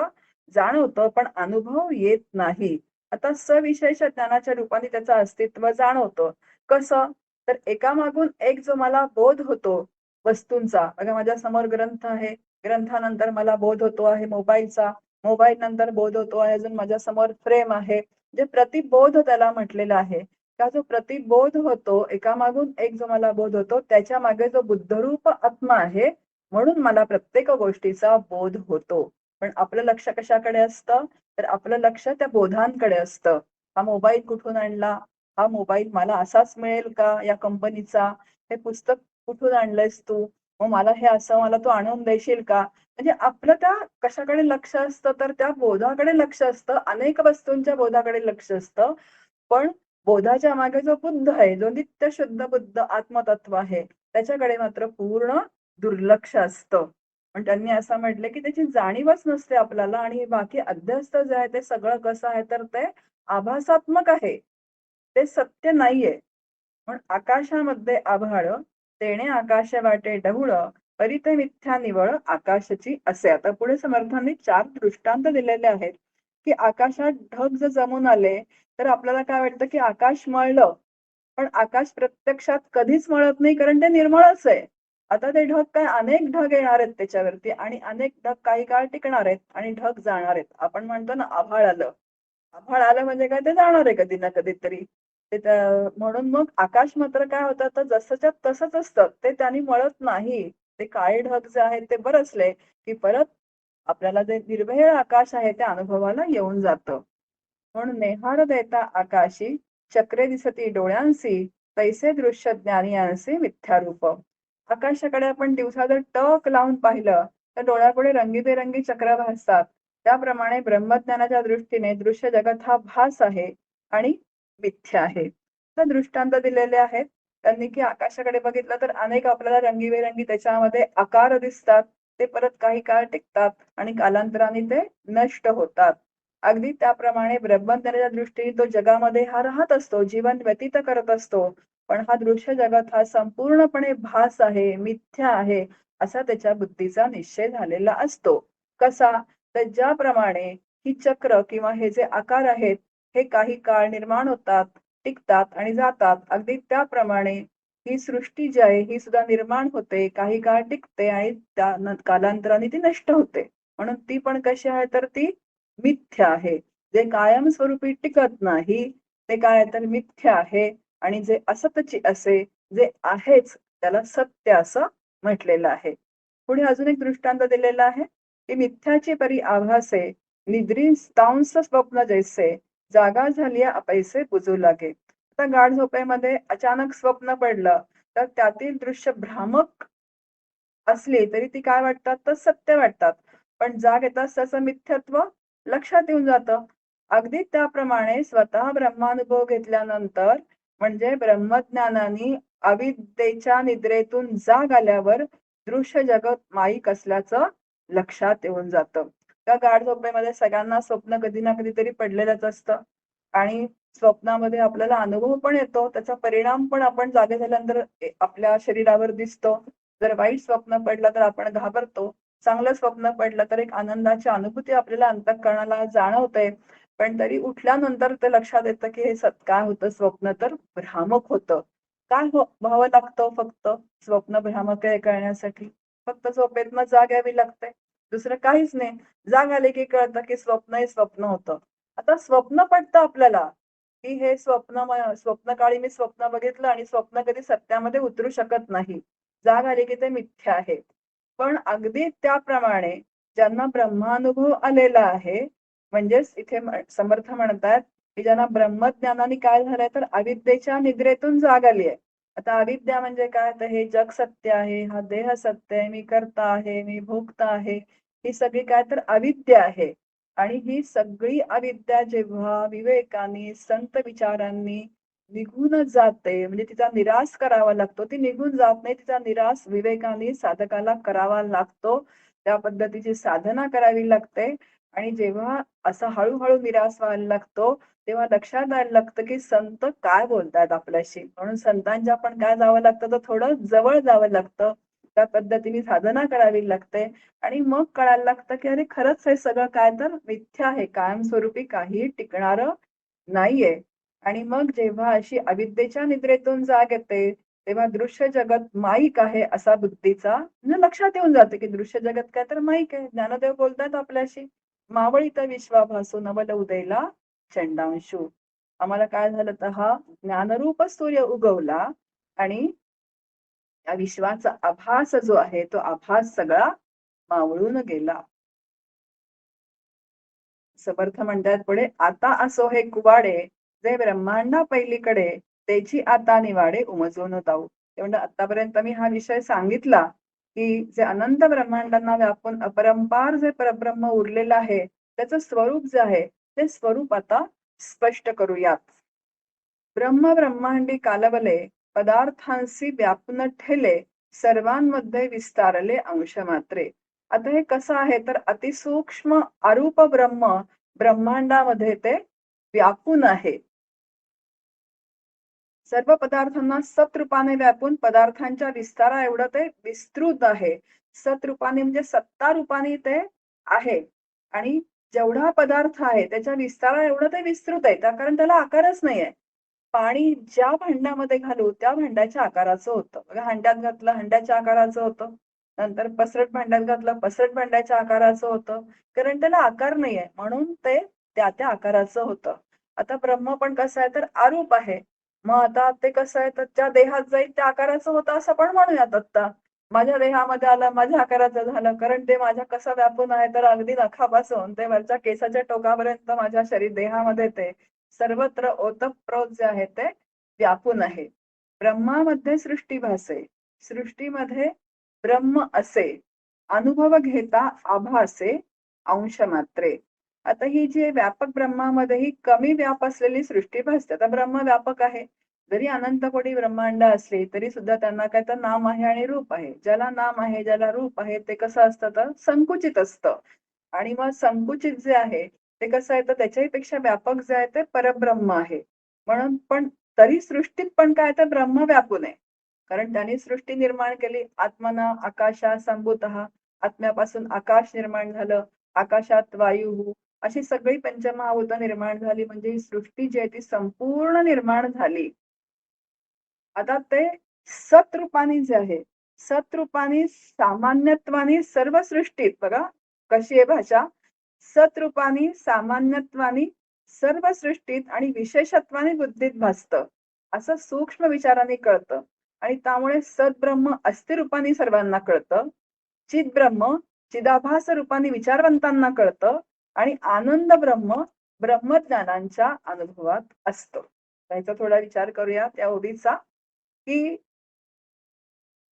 जाणवतं पण अनुभव येत नाही. आता सविशेष ज्ञानाच्या रूपाने त्याचं अस्तित्व जाणवतं. कसं? तर एकामागून एक जो मला बोध होतो वस्तूंचा, बघा माझ्या समोर ग्रंथ आहे, ग्रंथानंतर मला बोध होतो आहे मोबाईलचा, मोबाईल नंतर बोध होतो आहे अजून माझ्या समोर फ्रेम आहे. जे प्रतिबोध त्याला म्हटलेलं आहे. का जो प्रतिबोध होतो, एकामागून एक जो मला बोध होतो, त्याच्या मागे जो बुद्धरूप आत्मा आहे, म्हणून मला प्रत्येक गोष्टीचा बोध होतो. पण आपलं लक्ष कशाकडे असतं? तर आपलं लक्ष त्या बोधांकडे असतं. हा मोबाईल कुठून आणला? हा मोबाईल मला असाच मिळेल का या कंपनीचा? हे पुस्तक कुठून आणलंयस तू? मग मला हे असं मला तू आणून देशील का? म्हणजे आपलं त्या कशाकडे लक्ष असतं? तर त्या बोधाकडे लक्ष असतं. अनेक वस्तूंच्या बोधाकडे लक्ष असतं. पण बोधाच्या मागे जो बुद्ध आहे, जो नित्य शुद्ध बुद्ध आत्मतत्व आहे, त्याच्याकडे मात्र पूर्ण दुर्लक्ष असतं. पण त्यांनी असं म्हटलं, की त्याची जाणीवच नसते आपल्याला आणि बाकी अध्यस्त जे आहे ते सगळं कसं आहे, तर ते आभासात्मक आहे. ते सत्य नाहीये. पण आकाशामध्ये आभाळ, तेणे आकाश वाटे ढवळ, परी ते मिथ्या निवळ आकाशाची असे. आता पुढे समर्थांनी 4 दृष्टांत दिलेले आहेत, की आकाशात ढग जर जमून आले, तर आपल्याला काय वाटतं, की आकाश मळलं. पण आकाश प्रत्यक्षात कधीच मळत नाही, कारण ते निर्मळच आहे. आता ते ढग काय अनेक ढग येणार आहेत त्याच्यावरती आणि अनेक ढग काही काळ टिकणार आहेत आणि ढग जाणार आहेत. आपण म्हणतो ना, आभाळ आलं. आभाळ आलं म्हणजे काय ते जाणार आहे कधी ना कधीतरी. ते म्हणून मग आकाश मात्र काय होतं तर जसंच्या तसंच असतं. ते त्यांनी मळत नाही. ते काळे ढग जे आहेत ते बरसले, की परत आपल्याला जे निर्भेळ आकाश आहे ते अनुभवाला येऊन जातं. म्हणून नेहार देता आकाशी, चक्रे दिसती डोळ्यांसी, तैसे दृश्य ज्ञानियांसी मिथ्यारूप. आकाशाकडे आपण दिवसा जर टक लावून पाहिलं, तर डोळ्यापुढे रंगीबेरंगी चक्र भासतात. त्याप्रमाणे ब्रह्मज्ञानाच्या दृष्टीने दृश्य जगत हा भास आहे आणि मिथ्या आहे. तर दृष्टांत दिलेले आहेत. त्यांनी की आकाशाकडे बघितलं तर अनेक आपल्याला रंगीबेरंगी त्याच्यामध्ये आकार दिसतात. ते परत काही काळ टिकतात आणि कालांतराने ते नष्ट होतात. अगदी त्याप्रमाणे ब्रह्मज्ञानाच्या दृष्टीने तो जगामध्ये हा राहत असतो, जीवन व्यतीत करत असतो. पण हा दृश्य जगत हा संपूर्णपणे भास आहे, मिथ्या आहे, असा त्याच्या बुद्धीचा निश्चय झालेला असतो. कसा? तर ज्याप्रमाणे ही चक्र किंवा हे जे आकार आहेत, हे काही काळ निर्माण होतात, टिकतात आणि जातात. अगदी त्याप्रमाणे ही सृष्टी जी आहे, ही सुद्धा निर्माण होते, काही काळ टिकते आणि त्या कालांतराने ती नष्ट होते. म्हणून ती पण कशी आहे, तर ती मिथ्या आहे. जे कायमस्वरूपी टिकत नाही, ते काय तर मिथ्या आहे आणि जे असतची असे, जे आहेच, त्याला सत्य असं म्हटलेलं आहे. पुढे अजून एक दृष्टांत दिलेला आहे, की मिथ्याची परी आभासे, निद्री स्तांस स्वप्न जैसे, जागा झाली अपैसे बुजू लागे. आता गाढ झोपेमध्ये अचानक स्वप्न पडलं, तर त्यातील दृश्य भ्रामक असली तरी ती काय वाटतात तर सत्य वाटतात. पण जाग येताच त्याचं मिथ्यत्व लक्षात येऊन जातं. अगदी त्याप्रमाणे स्वतः ब्रह्मानुभव घेतल्यानंतर म्हणजे ब्रह्मज्ञानाने अविद्येच्या निद्रेतून जाग आल्यावर दृश्य जगत माईक असल्याचं लक्षात येऊन जातं. त्या गाढ झोपेमध्ये सगळ्यांना स्वप्न कधी ना कधीतरी पडलेलंच असतं आणि स्वप्नामध्ये आपल्याला अनुभव पण येतो. त्याचा परिणाम पण आपण जागे झाल्यानंतर आपल्या शरीरावर दिसतो. जर वाईट स्वप्न पडलं तर आपण घाबरतो. चांगलं स्वप्न पडलं तर एक आनंदाची अनुभूती आपल्याला अंतःकरणाला जाणवते. पण तरी उठल्यानंतर ते लक्षात येतं, की हे काय होतं स्वप्न तर भ्रामक होतं. काय व्हावं लागतं फक्त स्वप्न भ्रामक आहे कळण्यासाठी? फक्त झोपेतनं जाग यावी लागते. दुसरं काहीच नाही. जाग आली की कळतं, की स्वप्न हे स्वप्न होतं. आता स्वप्न पडतं आपल्याला, की हे स्वप्नकाळी मी स्वप्न बघितलं आणि स्वप्न कधी सत्यामध्ये उतरू शकत नाही. जाग आली की ते मिथ्या आहे. पण अगदी त्याप्रमाणे ज्यांना ब्रह्मानुभव आलेला आहे, म्हणजेच इथे समर्थ म्हणतात, की ज्यांना ब्रह्मज्ञानाने काय झालंय तर अविद्येच्या निद्रेतून जाग आली आहे. आता अविद्या म्हणजे काय? तर हे जग सत्य आहे, हा देह सत्य आहे, मी कर्ता आहे, मी भोक्ता आहे. ही सगळी काय तर अविद्या आहे. आणि ही सगळी अविद्या जेव्हा विवेकाने, संत विचारांनी निघून जाते, म्हणजे तिचा निराश करावा लागतो. ती निघून जात नाही, तिचा निराश विवेकाने साधकाला करावा लागतो. त्या पद्धतीची साधना करावी लागते आणि जेव्हा असा हळू-हळू निराश व्हायला लागतो, तेव्हा लक्षात यायला लागतं, की संत काय बोलतायत आपल्याशी. म्हणून संतांच्या पण काय जावं लागतं, तर थोडं जवळ जावं लागतं. त्या पद्धतीने साधना करावी लागते आणि मग कळायला लागतं की अरे खरंच हे सगळं काय तर मिथ्या आहे, कायमस्वरूपी काहीही टिकणारं नाहीये. आणि मग जेव्हा अशी अविद्येच्या निद्रेतून जाग येते, तेव्हा दृश्य जगत माईक आहे असा बुद्धीचा म्हणजे लक्षात येऊन जाते की दृश्य जगत काय तर माईक आहे. ज्ञानदेव बोलतात आपल्याशी, मावळीत विश्वाभासू नवल उदयला चंडांशू. आम्हाला काय झालं तर हा ज्ञानरूप सूर्य उगवला आणि या विश्वाचा आभास जो आहे तो आभास सगळा मावळून गेला. समर्थ म्हणतात पुढे, आता असो हे कुवाडे जे ब्रह्मांडा पहिलीकडे त्याची आता निवाडे उमजून जाऊ. ते म्हणजे आतापर्यंत मी हा विषय सांगितला की जे अनंत ब्रह्मांडांना व्यापून अपरंपार जे परब्रह्म उरलेलं आहे त्याचं स्वरूप जे आहे ते स्वरूप आता स्पष्ट करूयात. ब्रह्म ब्रह्मांडी कालवले पदार्थांशी व्यापून ठेले सर्वांमध्ये विस्तारले अंश मात्रे. आता हे कसं आहे तर अतिसूक्ष्म अरूप ब्रह्म ब्रह्मांडामध्ये ते व्यापून आहे. सर्व पदार्थांना सतरूपाने व्यापून पदार्थांच्या विस्तारा एवढं ते विस्तृत आहे. सतरूपाने म्हणजे सत्ता रूपाने ते आहे आणि जेवढा पदार्थ आहे त्याच्या विस्तारा एवढं ते विस्तृत आहे त्या कारण त्याला आकारच नाहीये. पाणी ज्या भांड्यामध्ये घालू त्या भांड्याच्या आकाराचं होतं. बघा हंड्यात घातलं हंड्याच्या आकाराचं होतं. नंतर पसरट भांड्यात घातलं पसरट भांड्याच्या आकाराचं होतं. कारण त्याला आकार नाहीये म्हणून ते त्या त्या आकाराचं होतं. आता ब्रह्म पण कसं आहे तर अरूप आहे. मग आता ते कसं आहे तर ज्या देहात जाईल त्या आकाराचं होतं असं पण म्हणूयात आता. माझ्या देहामध्ये आलं माझ्या आकाराचं झालं कारण ते माझ्या कसं व्यापून आहे तर अगदी नखापासून ते वरच्या केसाच्या टोकापर्यंत माझ्या शरीर देहामध्ये ते सर्वत्र ओतप्रोत जे आहे ते व्यापून आहे. ब्रह्मामध्ये सृष्टी भासे, सृष्टीमध्ये ब्रह्म असे, अनुभव घेता आभासे अंश मात्रे. आता ही जी व्यापक ब्रह्मामध्ये ही कमी व्याप असलेली सृष्टी भासते. आता ब्रह्म व्यापक आहे. जरी अनंत कोटी ब्रह्मांड असले तरी सुद्धा त्यांना काय तर नाम आहे आणि रूप आहे. ज्याला नाम आहे ज्याला रूप आहे ते कसं असतं तर संकुचित असतं. आणि मग संकुचित जे आहे ते कसं आहे तर त्याच्याही पेक्षा व्यापक जे आहे ते परब्रह्म आहे. म्हणून पण तरी सृष्टीत पण काय तर ब्रह्म व्यापून आहे. कारण त्यांनी सृष्टी निर्माण केली. आत्मना आकाशा संभूतः, आत्म्यापासून आकाश निर्माण झालं. आकाशात वायू अशी सगळी पंचमहाभूत निर्माण झाली म्हणजे ही सृष्टी जी आहे ती संपूर्ण निर्माण झाली. आता ते सतरूपाने जे आहे, सतरूपाने सामान्यत्वाने सर्व सृष्टीत बघा कशी आहे भाषा, सतरूपाने सामान्यत्वाने सर्व सृष्टीत आणि विशेषत्वाने बुद्धीत भासतं. असं सूक्ष्म विचाराने कळतं आणि त्यामुळे सद्ब्रह्म अस्थिरूपाने सर्वांना कळतं. चिद्ब्रह्म चिदाभास रूपाने विचारवंतांना कळतं आणि आनंद ब्रह्म ब्रह्मज्ञानांच्या अनुभवात असतो. याचा थोडा विचार करूया त्या ओळीचा की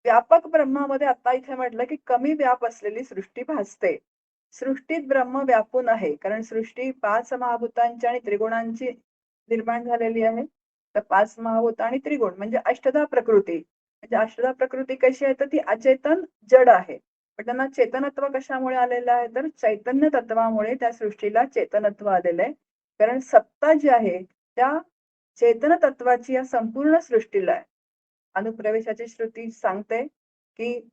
व्यापक ब्रह्मामध्ये आता इथे म्हटलं की कमी व्याप असलेली सृष्टी भासते. सृष्टीत ब्रह्म व्यापून आहे कारण सृष्टी 5 महाभूतांची आणि त्रिगुणांची निर्माण झालेली आहे. तर 5 महाभूत आणि त्रिगुण म्हणजे अष्टधा प्रकृती. म्हणजे अष्टधा प्रकृती कशी आहे तर ती अचेतन जड आहे. पण त्यांना चेतनत्व कशामुळे आलेलं आहे तर चैतन्य तत्वामुळे त्या सृष्टीला चेतनत्व आलेलं आहे. कारण सत्ता जी आहे त्या चेतन तत्वाची या संपूर्ण सृष्टीला आहे. अनुप्रवेशाची श्रुती सांगते की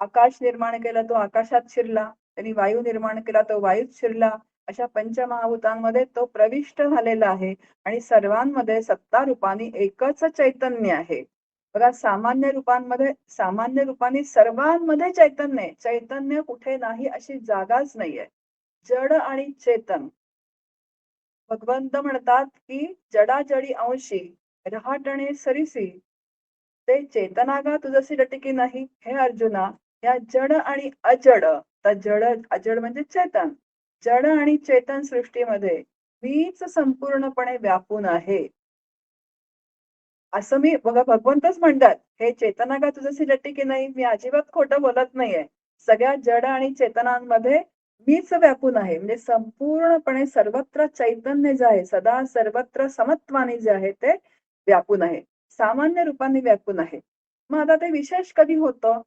आकाश निर्माण केला तो आकाशात शिरला, त्यांनी वायू निर्माण केला तो वायूत शिरला. अशा पंचमहाभूतांमध्ये तो प्रविष्ट झालेला आहे आणि सर्वांमध्ये सत्ता रूपाने एकच चैतन्य आहे. बघा सामान्य रूपाने सर्वांमध्ये चैतन्य आहे. चैतन्य कुठे नाही अशी जागाच नाहीये. जड आणि चेतन भगवंत म्हणतात की जडाजडी अंशी रहाटणे सरिसी ते चेतनागा तुझसी लटिकी नाही. हे अर्जुना या जड आणि अजड तर अजड म्हणजे चेतन. जड आणि चेतन सृष्टीमध्ये मीच संपूर्णपणे व्यापून आहे. असं मी बघा भगवंतच म्हणतात हे चेतना का तुझ्याशी लट्टी की नाही. मी अजिबात खोटं बोलत नाहीये. सगळ्या जड आणि चेतनांमध्ये मीच व्यापून आहे. म्हणजे संपूर्णपणे सर्वत्र चैतन्य जे आहे सदा सर्वत्र समत्वाने जे आहे ते व्यापून आहे. सामान्य रूपाने व्यापून आहे. मग आता ते विशेष कधी होतं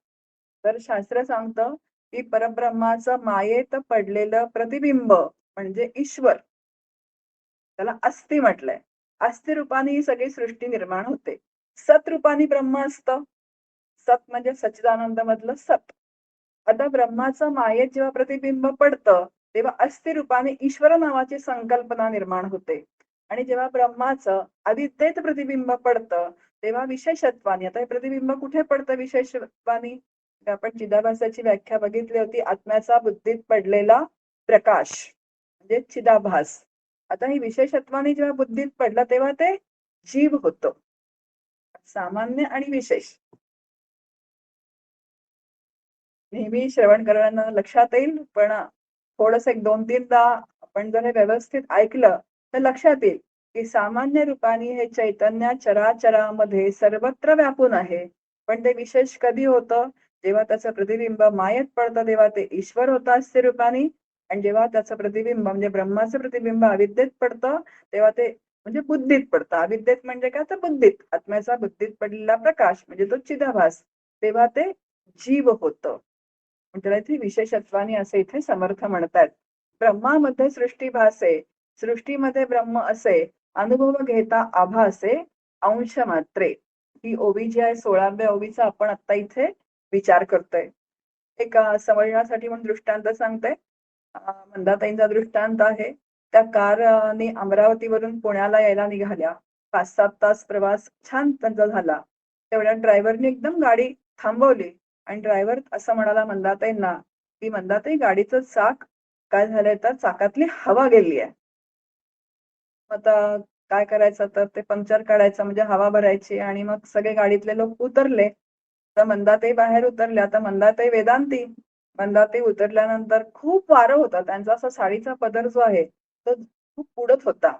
तर शास्त्र सांगतं की परब्रह्माचं मायेत पडलेलं प्रतिबिंब म्हणजे ईश्वर त्याला अस्थि म्हटलंय. अस्थि रूपाने ही सगळी सृष्टी निर्माण होते. सत रूपाने ब्रह्म असतं. सत म्हणजे सच्चिदानंद मधलं सत. आता ब्रह्माचं मायेत जेव्हा प्रतिबिंब पडतं तेव्हा अस्थि रूपाने ईश्वर नावाची संकल्पना निर्माण होते. आणि जेव्हा ब्रह्माचं अविद्येत प्रतिबिंब पडतं तेव्हा विशेषत्वाने, आता हे प्रतिबिंब कुठे पडतं विशेषत्वाने? आपण चिदाभासाची व्याख्या बघितली होती, आत्म्याचा बुद्धीत पडलेला प्रकाश म्हणजे चिदाभास. आता ही विशेषत्वाने जेव्हा बुद्धीत पडलं तेव्हा ते जीव होतं. सामान्य आणि विशेष नेहमी श्रवण करणाऱ्यांना लक्षात येईल, पण थोडस एक 2-3दा आपण जर हे व्यवस्थित ऐकलं तर लक्षात येईल की सामान्य रूपाने हे चैतन्य चराचरामध्ये सर्वत्र व्यापून आहे. पण ते विशेष कधी होतं? जेव्हा त्याचं प्रतिबिंब मायेत पडतं तेव्हा ते ईश्वर होतं अस्थि रूपाने. आणि जेव्हा त्याचं प्रतिबिंब म्हणजे ब्रह्माचं प्रतिबिंब अविद्येत पडतं तेव्हा ते म्हणजे बुद्धीत पडतं. अविद्येत म्हणजे काय? तर बुद्धीत, आत्म्याचा बुद्धीत पडलेला प्रकाश म्हणजे तो चिदाभास. तेव्हा ते जीव होतं. त्याला इथे विशेषत्वाने असे इथे समर्थ म्हणतात. ब्रह्मामध्ये सृष्टी भासे, सृष्टीमध्ये ब्रह्म असे, अनुभव घेता आभासे, अंश मात्रे. ही ओवी जी आहे 16व्या ओवीचा आपण आता इथे विचार करतोय. एक समजण्यासाठी म्हणून दृष्टांत सांगते. मंदाताईंचा दृष्टांत आहे. त्या कारने अमरावतीवरून पुण्याला यायला निघाल्या. 5-7 तास प्रवास छान त्यांचा झाला. तेवढ्या ड्रायव्हरने एकदम गाडी थांबवली आणि ड्रायव्हर असं म्हणाला मंदाताईंना की मंदाताई गाडीचं चाक काय झालंय तर चाकातली हवा गेली आहे. आता काय करायचं तर ते पंक्चर काढायचं म्हणजे हवा भरायची आणि मग सगळे गाडीतले लोक उतरले. तर मंदाताई बाहेर उतरल्या. आता मंदाताई वेदांती. मंदाताई उतरल्यानंतर खूप वारं होतं. त्यांचा असा साडीचा पदर जो आहे तो खूप उडत होता.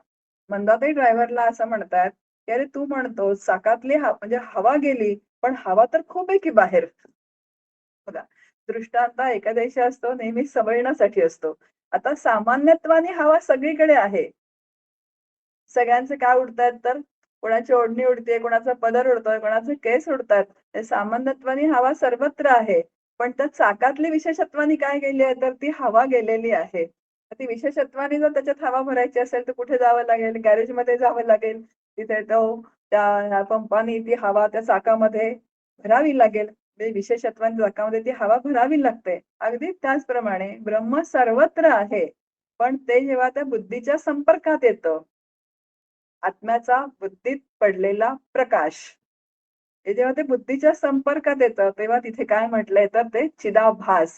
मंदाताई ड्रायव्हरला असं म्हणतात की अरे तू म्हणतो चाकातली म्हणजे हवा गेली पण हवा तर खूप आहे की बाहेर. बघा, दृष्टांत एकादेशी असतो नेहमी समजण्यासाठी असतो. आता सामान्यत्वाने हवा सगळीकडे आहे. सगळ्यांचे काय उडतायत तर कोणाची ओढणी उडते, कोणाचा पदर उडतोय, कोणाचे केस उडतात. हे सामान्यत्वाने हवा सर्वत्र आहे. पण त्या चाकातली विशेषत्वाने काय गेली आहे तर ती हवा गेलेली आहे. ती विशेषत्वाने जर त्याच्यात हवा भरायची असेल तर कुठे जावं लागेल? गॅरेजमध्ये जावं लागेल. तिथे तो त्या पंपाने ती हवा त्या चाकामध्ये भरावी लागेल. म्हणजे विशेषत्वाने चाकामध्ये ती हवा भरावी लागते. अगदी त्याचप्रमाणे ब्रह्म सर्वत्र आहे. पण ते जेव्हा त्या बुद्धीच्या संपर्कात येतं, आत्म्याचा बुद्धीत पडलेला प्रकाश, हे जेव्हा ते बुद्धीच्या संपर्कात येतं तेव्हा तिथे काय म्हटलंय तर ते चिदाभास.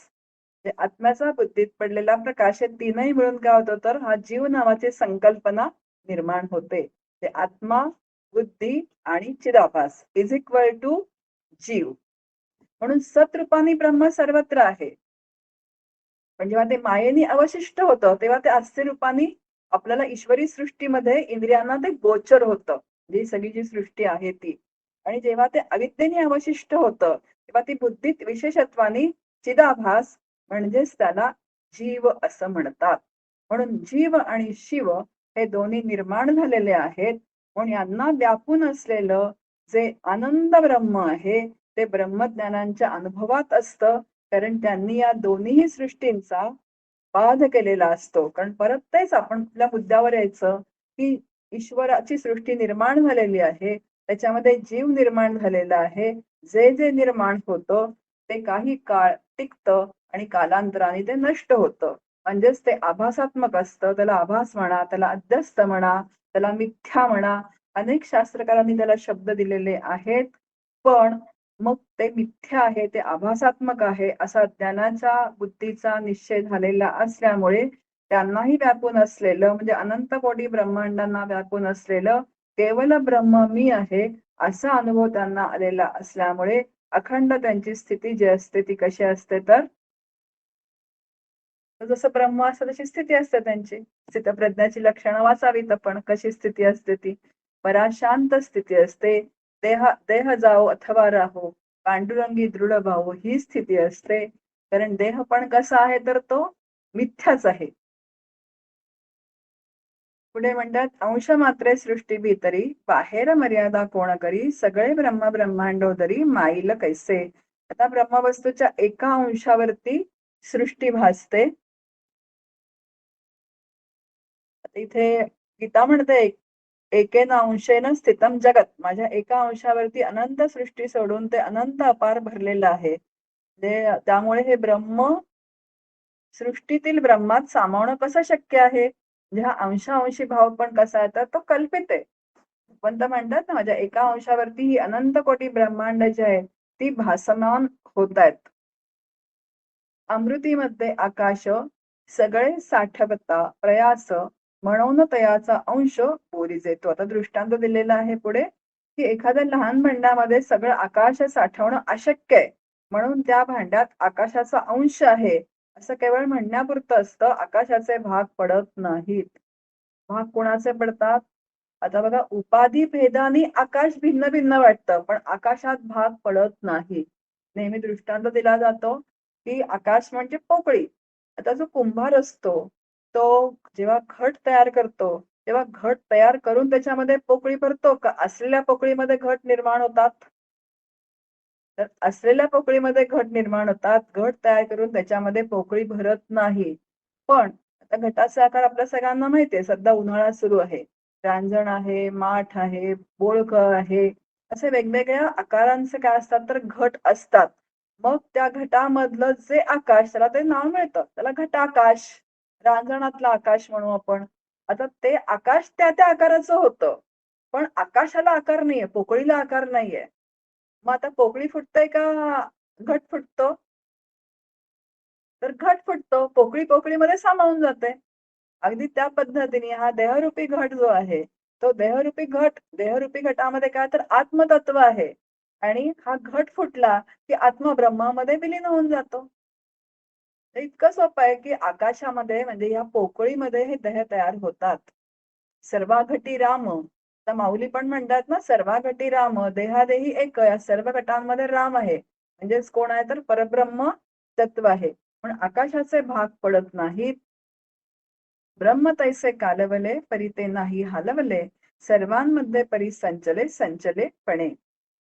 म्हणजे आत्म्याचा बुद्धीत पडलेला प्रकाश, हे तीनही मिळून काय होतं तर हा जीव नावाची संकल्पना निर्माण होते. ते आत्मा, बुद्धी आणि चिदाभास इज इक्वल टू जीव. म्हणून सतरूपाने ब्रह्म सर्वत्र आहे. पण जेव्हा ते मायेने अवशिष्ट होतं तेव्हा ते अस्थि रूपाने आपल्याला ईश्वरी सृष्टीमध्ये इंद्रियांना ते गोचर होतं. जी सगळी जी सृष्टी आहे ती. आणि जेव्हा ते अविद्येने अवशिष्ट होतं तेव्हा ती बुद्धीत विशेषत्वाने चिदाभास म्हणजेच त्याला जीव असं म्हणतात. म्हणून जीव आणि शिव हे दोन्ही निर्माण झालेले आहेत. म्हणून यांना व्यापून असलेलं जे आनंद ब्रह्म आहे ते ब्रह्मज्ञानांच्या अनुभवात असतं. कारण त्यांनी या दोन्ही सृष्टींचा बाध केलेला असतो. कारण परत तेच आपण आपल्या मुद्द्यावर यायचं की ईश्वराची सृष्टी निर्माण झालेली आहे. त्याच्यामध्ये जीव निर्माण झालेला आहे. जे जे निर्माण होतं ते काही काळ टिकतं आणि कालांतराने ते नष्ट होतं. म्हणजेच ते आभासात्मक असतं. त्याला आभास म्हणा, त्याला अध्यस्त म्हणा, त्याला मिथ्या म्हणा. अनेक शास्त्रकारांनी त्याला शब्द दिलेले आहेत. पण मग ते मिथ्या आहे, ते आभासात्मक आहे असा ज्ञानाच्या बुद्धीचा निश्चय झालेला असल्यामुळे त्यांनाही व्यापून असलेलं म्हणजे अनंत कोटी ब्रह्मांडांना व्यापून असलेलं केवळ ब्रह्म मी आहे असा अनुभव त्यांना आलेला असल्यामुळे अखंड त्यांची स्थिती जी असते ती कशी असते तर जसं ब्रह्म असतं तशी स्थिती असते त्यांची. स्थितप्रज्ञाची लक्षणं वाचावीत आपण. कशी स्थिती असते ती? पराशांत स्थिती असते. देह देह जाओ अथवा राहो, पांडुरंगी दृढ भाव ही स्थिती असते. कारण देह पण कसा आहे तर तो मिथ्याच आहे. पुढे म्हणतात अंश मात्रे सृष्टी भीतरी, बाहेर मर्यादा कोण करी, सगळे ब्रह्म ब्रह्मांडोदरी माईल कैसे. आता ब्रह्मवस्तूच्या एका अंशावरती सृष्टी भासते. इथे गीता म्हणते एकेन अंशेन स्थितम जगत, माझ्या एका अंशावरती अनंत सृष्टी सोडून ते अनंत अपार भरलेलं आहे. त्यामुळे हे ब्रह्म सृष्टीतील ब्रह्मात सामावणं कसं शक्य आहे? म्हणजे हा अंशांशी भाव पण कसा येतात तो कल्पित आहे. पण म्हणतात ना, माझ्या एका अंशावरती ही अनंत कोटी ब्रह्मांड जे आहे ती भासमान होत आहेत. अमृतीमध्ये आकाश सगळे साठवता प्रयास म्हणून तयाचा अंश बोरीज येतो. आता दृष्टांत दिलेला आहे पुढे की एखाद्या लहान भांड्यामध्ये सगळं आकाश साठवणं अशक्य आहे, म्हणून त्या भांड्यात आकाशाचा अंश आहे असं केवळ म्हणण्यापुरतं असतं. आकाशाचे भाग पडत नाहीत. भाग कोणाचे पडतात? आता बघा, उपाधी भेदानी आकाश भिन्न भिन्न वाटतं, पण आकाशात भाग पडत नाही. नेहमी दृष्टांत दिला जातो की आकाश म्हणजे पोकळी. आता जो कुंभार असतो तो जेव्हा घट तयार करतो तेव्हा घट तयार करून त्याच्यामध्ये पोकळी भरतो का असलेल्या पोकळीमध्ये घट निर्माण होतात? तर असलेल्या पोकळीमध्ये घट निर्माण होतात. घट तयार करून त्याच्यामध्ये पोकळी भरत नाही. पण आता घटाचा आकार आपल्या सगळ्यांना माहिती आहे. सध्या उन्हाळा सुरू आहे. रांजण आहे, माठ आहे, बोळक आहे. असे वेगवेगळ्या आकारांचे काय असतात तर घट असतात. मग त्या घटामधलं जे आकाश त्याला ते नाव मिळतं. त्याला घटाकाश, रांजणातलं आकाश म्हणू आपण. आता ते आकाश त्या त्या आकाराचं होतं. पण आकाशाला आकार नाहीये, पोकळीला आकार नाहीये. मग आता पोकळी फुटतंय का घट फुटतो? तर घट फुटतो. पोकळी पोकळीमध्ये सामावून जाते. अगदी त्या पद्धतीने हा देहरूपी घट जो आहे, तो देहरूपी घटामध्ये काय तर आत्मतत्व आहे. आणि हा घट फुटला की आत्मा ब्रह्मामध्ये विलीन होऊन जातो. तर इतकं सोपं आहे की आकाशामध्ये म्हणजे या पोकळीमध्ये हे देह तयार होतात. सर्वाघटी राम, तर माऊली पण म्हणतात ना, सर्वाघटी राम देहादेही एक, या सर्व घटांमध्ये राम आहे. म्हणजेच कोण आहे तर परब्रह्म तत्व आहे. पण आकाशाचे भाग पडत नाहीत. ब्रह्म तैसे कालवले परी ते नाही हालवले, सर्वांमध्ये परी संचले संचले पणे.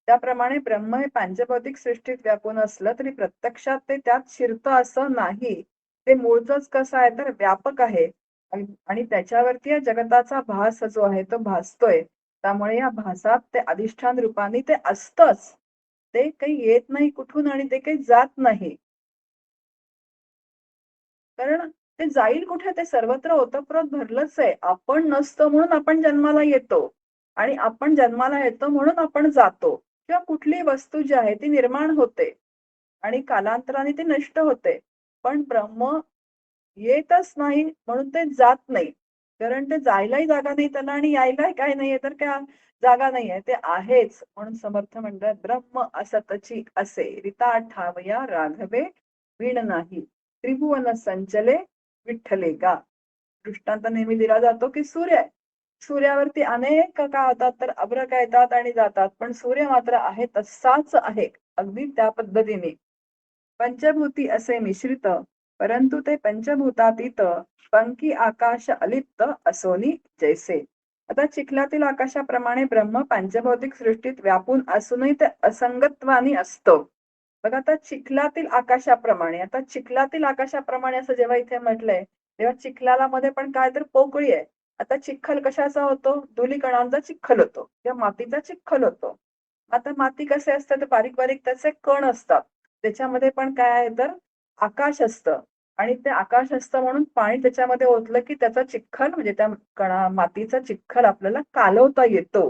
त्याप्रमाणे ब्रह्म हे पांचभौतिक सृष्टीत व्यापून असलं तरी प्रत्यक्षात ते त्यात शिरतं असं नाही. ते मूळचंच कसं आहे तर व्यापक आहे. आणि त्याच्यावरती या जगताचा भास जो आहे तो भासतोय. त्यामुळे या भासात ते अधिष्ठान रूपाने ते असतंच. ते काही येत नाही कुठून आणि ते काही जात नाही. कारण ते जाईल कुठे? ते सर्वत्र ओतप्रोत भरलंच आहे. आपण नसतो म्हणून आपण जन्माला येतो. आणि आपण जन्माला येतो म्हणून आपण जातो. किंवा कुठली वस्तू जी आहे ती निर्माण होते. आणि कालांतराने ती नष्ट होते. पण ब्रह्म येतच नाही म्हणून ते जात नाही. कारण ते जायलाही जागा नाही त्याला आणि यायलाही काय नाहीये तर काय जागा नाहीये. ते आहेच. म्हणून समर्थ म्हणतात ब्रह्म असतची असे रिता ठावया राघवे वीण नाही. त्रिभुवन संचले विठ्ठले गा. दृष्टांत नेहमी दिला जातो की सूर्य आहे. सूर्यावरती अनेक काय होतात तर अभ्रक येतात आणि जातात. पण सूर्य मात्र आहे तसाच आहे. अगदी त्या पद्धतीने पंचभूती असे मिश्रित, परंतु ते पंचभूतातीत पंकी आकाश अलिप्त असोनी जैसे. आता चिखलातील आकाशाप्रमाणे ब्रह्म पंचभौतिक सृष्टीत व्यापून असूनही ते असंगत्वानी असतं. बघा, आता चिखलातील आकाशाप्रमाणे, आता चिखलातील आकाशाप्रमाणे असं जेव्हा इथे म्हटलंय तेव्हा चिखलाला मध्ये पण काय तर पोकळी आहे. आता चिखल कशाचा होतो? धुलीकणांचा चिखल होतो किंवा मातीचा चिखल होतो. आता माती कसे असतात तर बारीक बारीक त्याचे कण असतात. त्याच्यामध्ये पण काय आहे तर आकाश असतं. आणि ते आकाश असतं म्हणून पाणी त्याच्यामध्ये ओतलं की त्याचा चिखल म्हणजे त्या मातीचा चिखल आपल्याला कालवता येतो.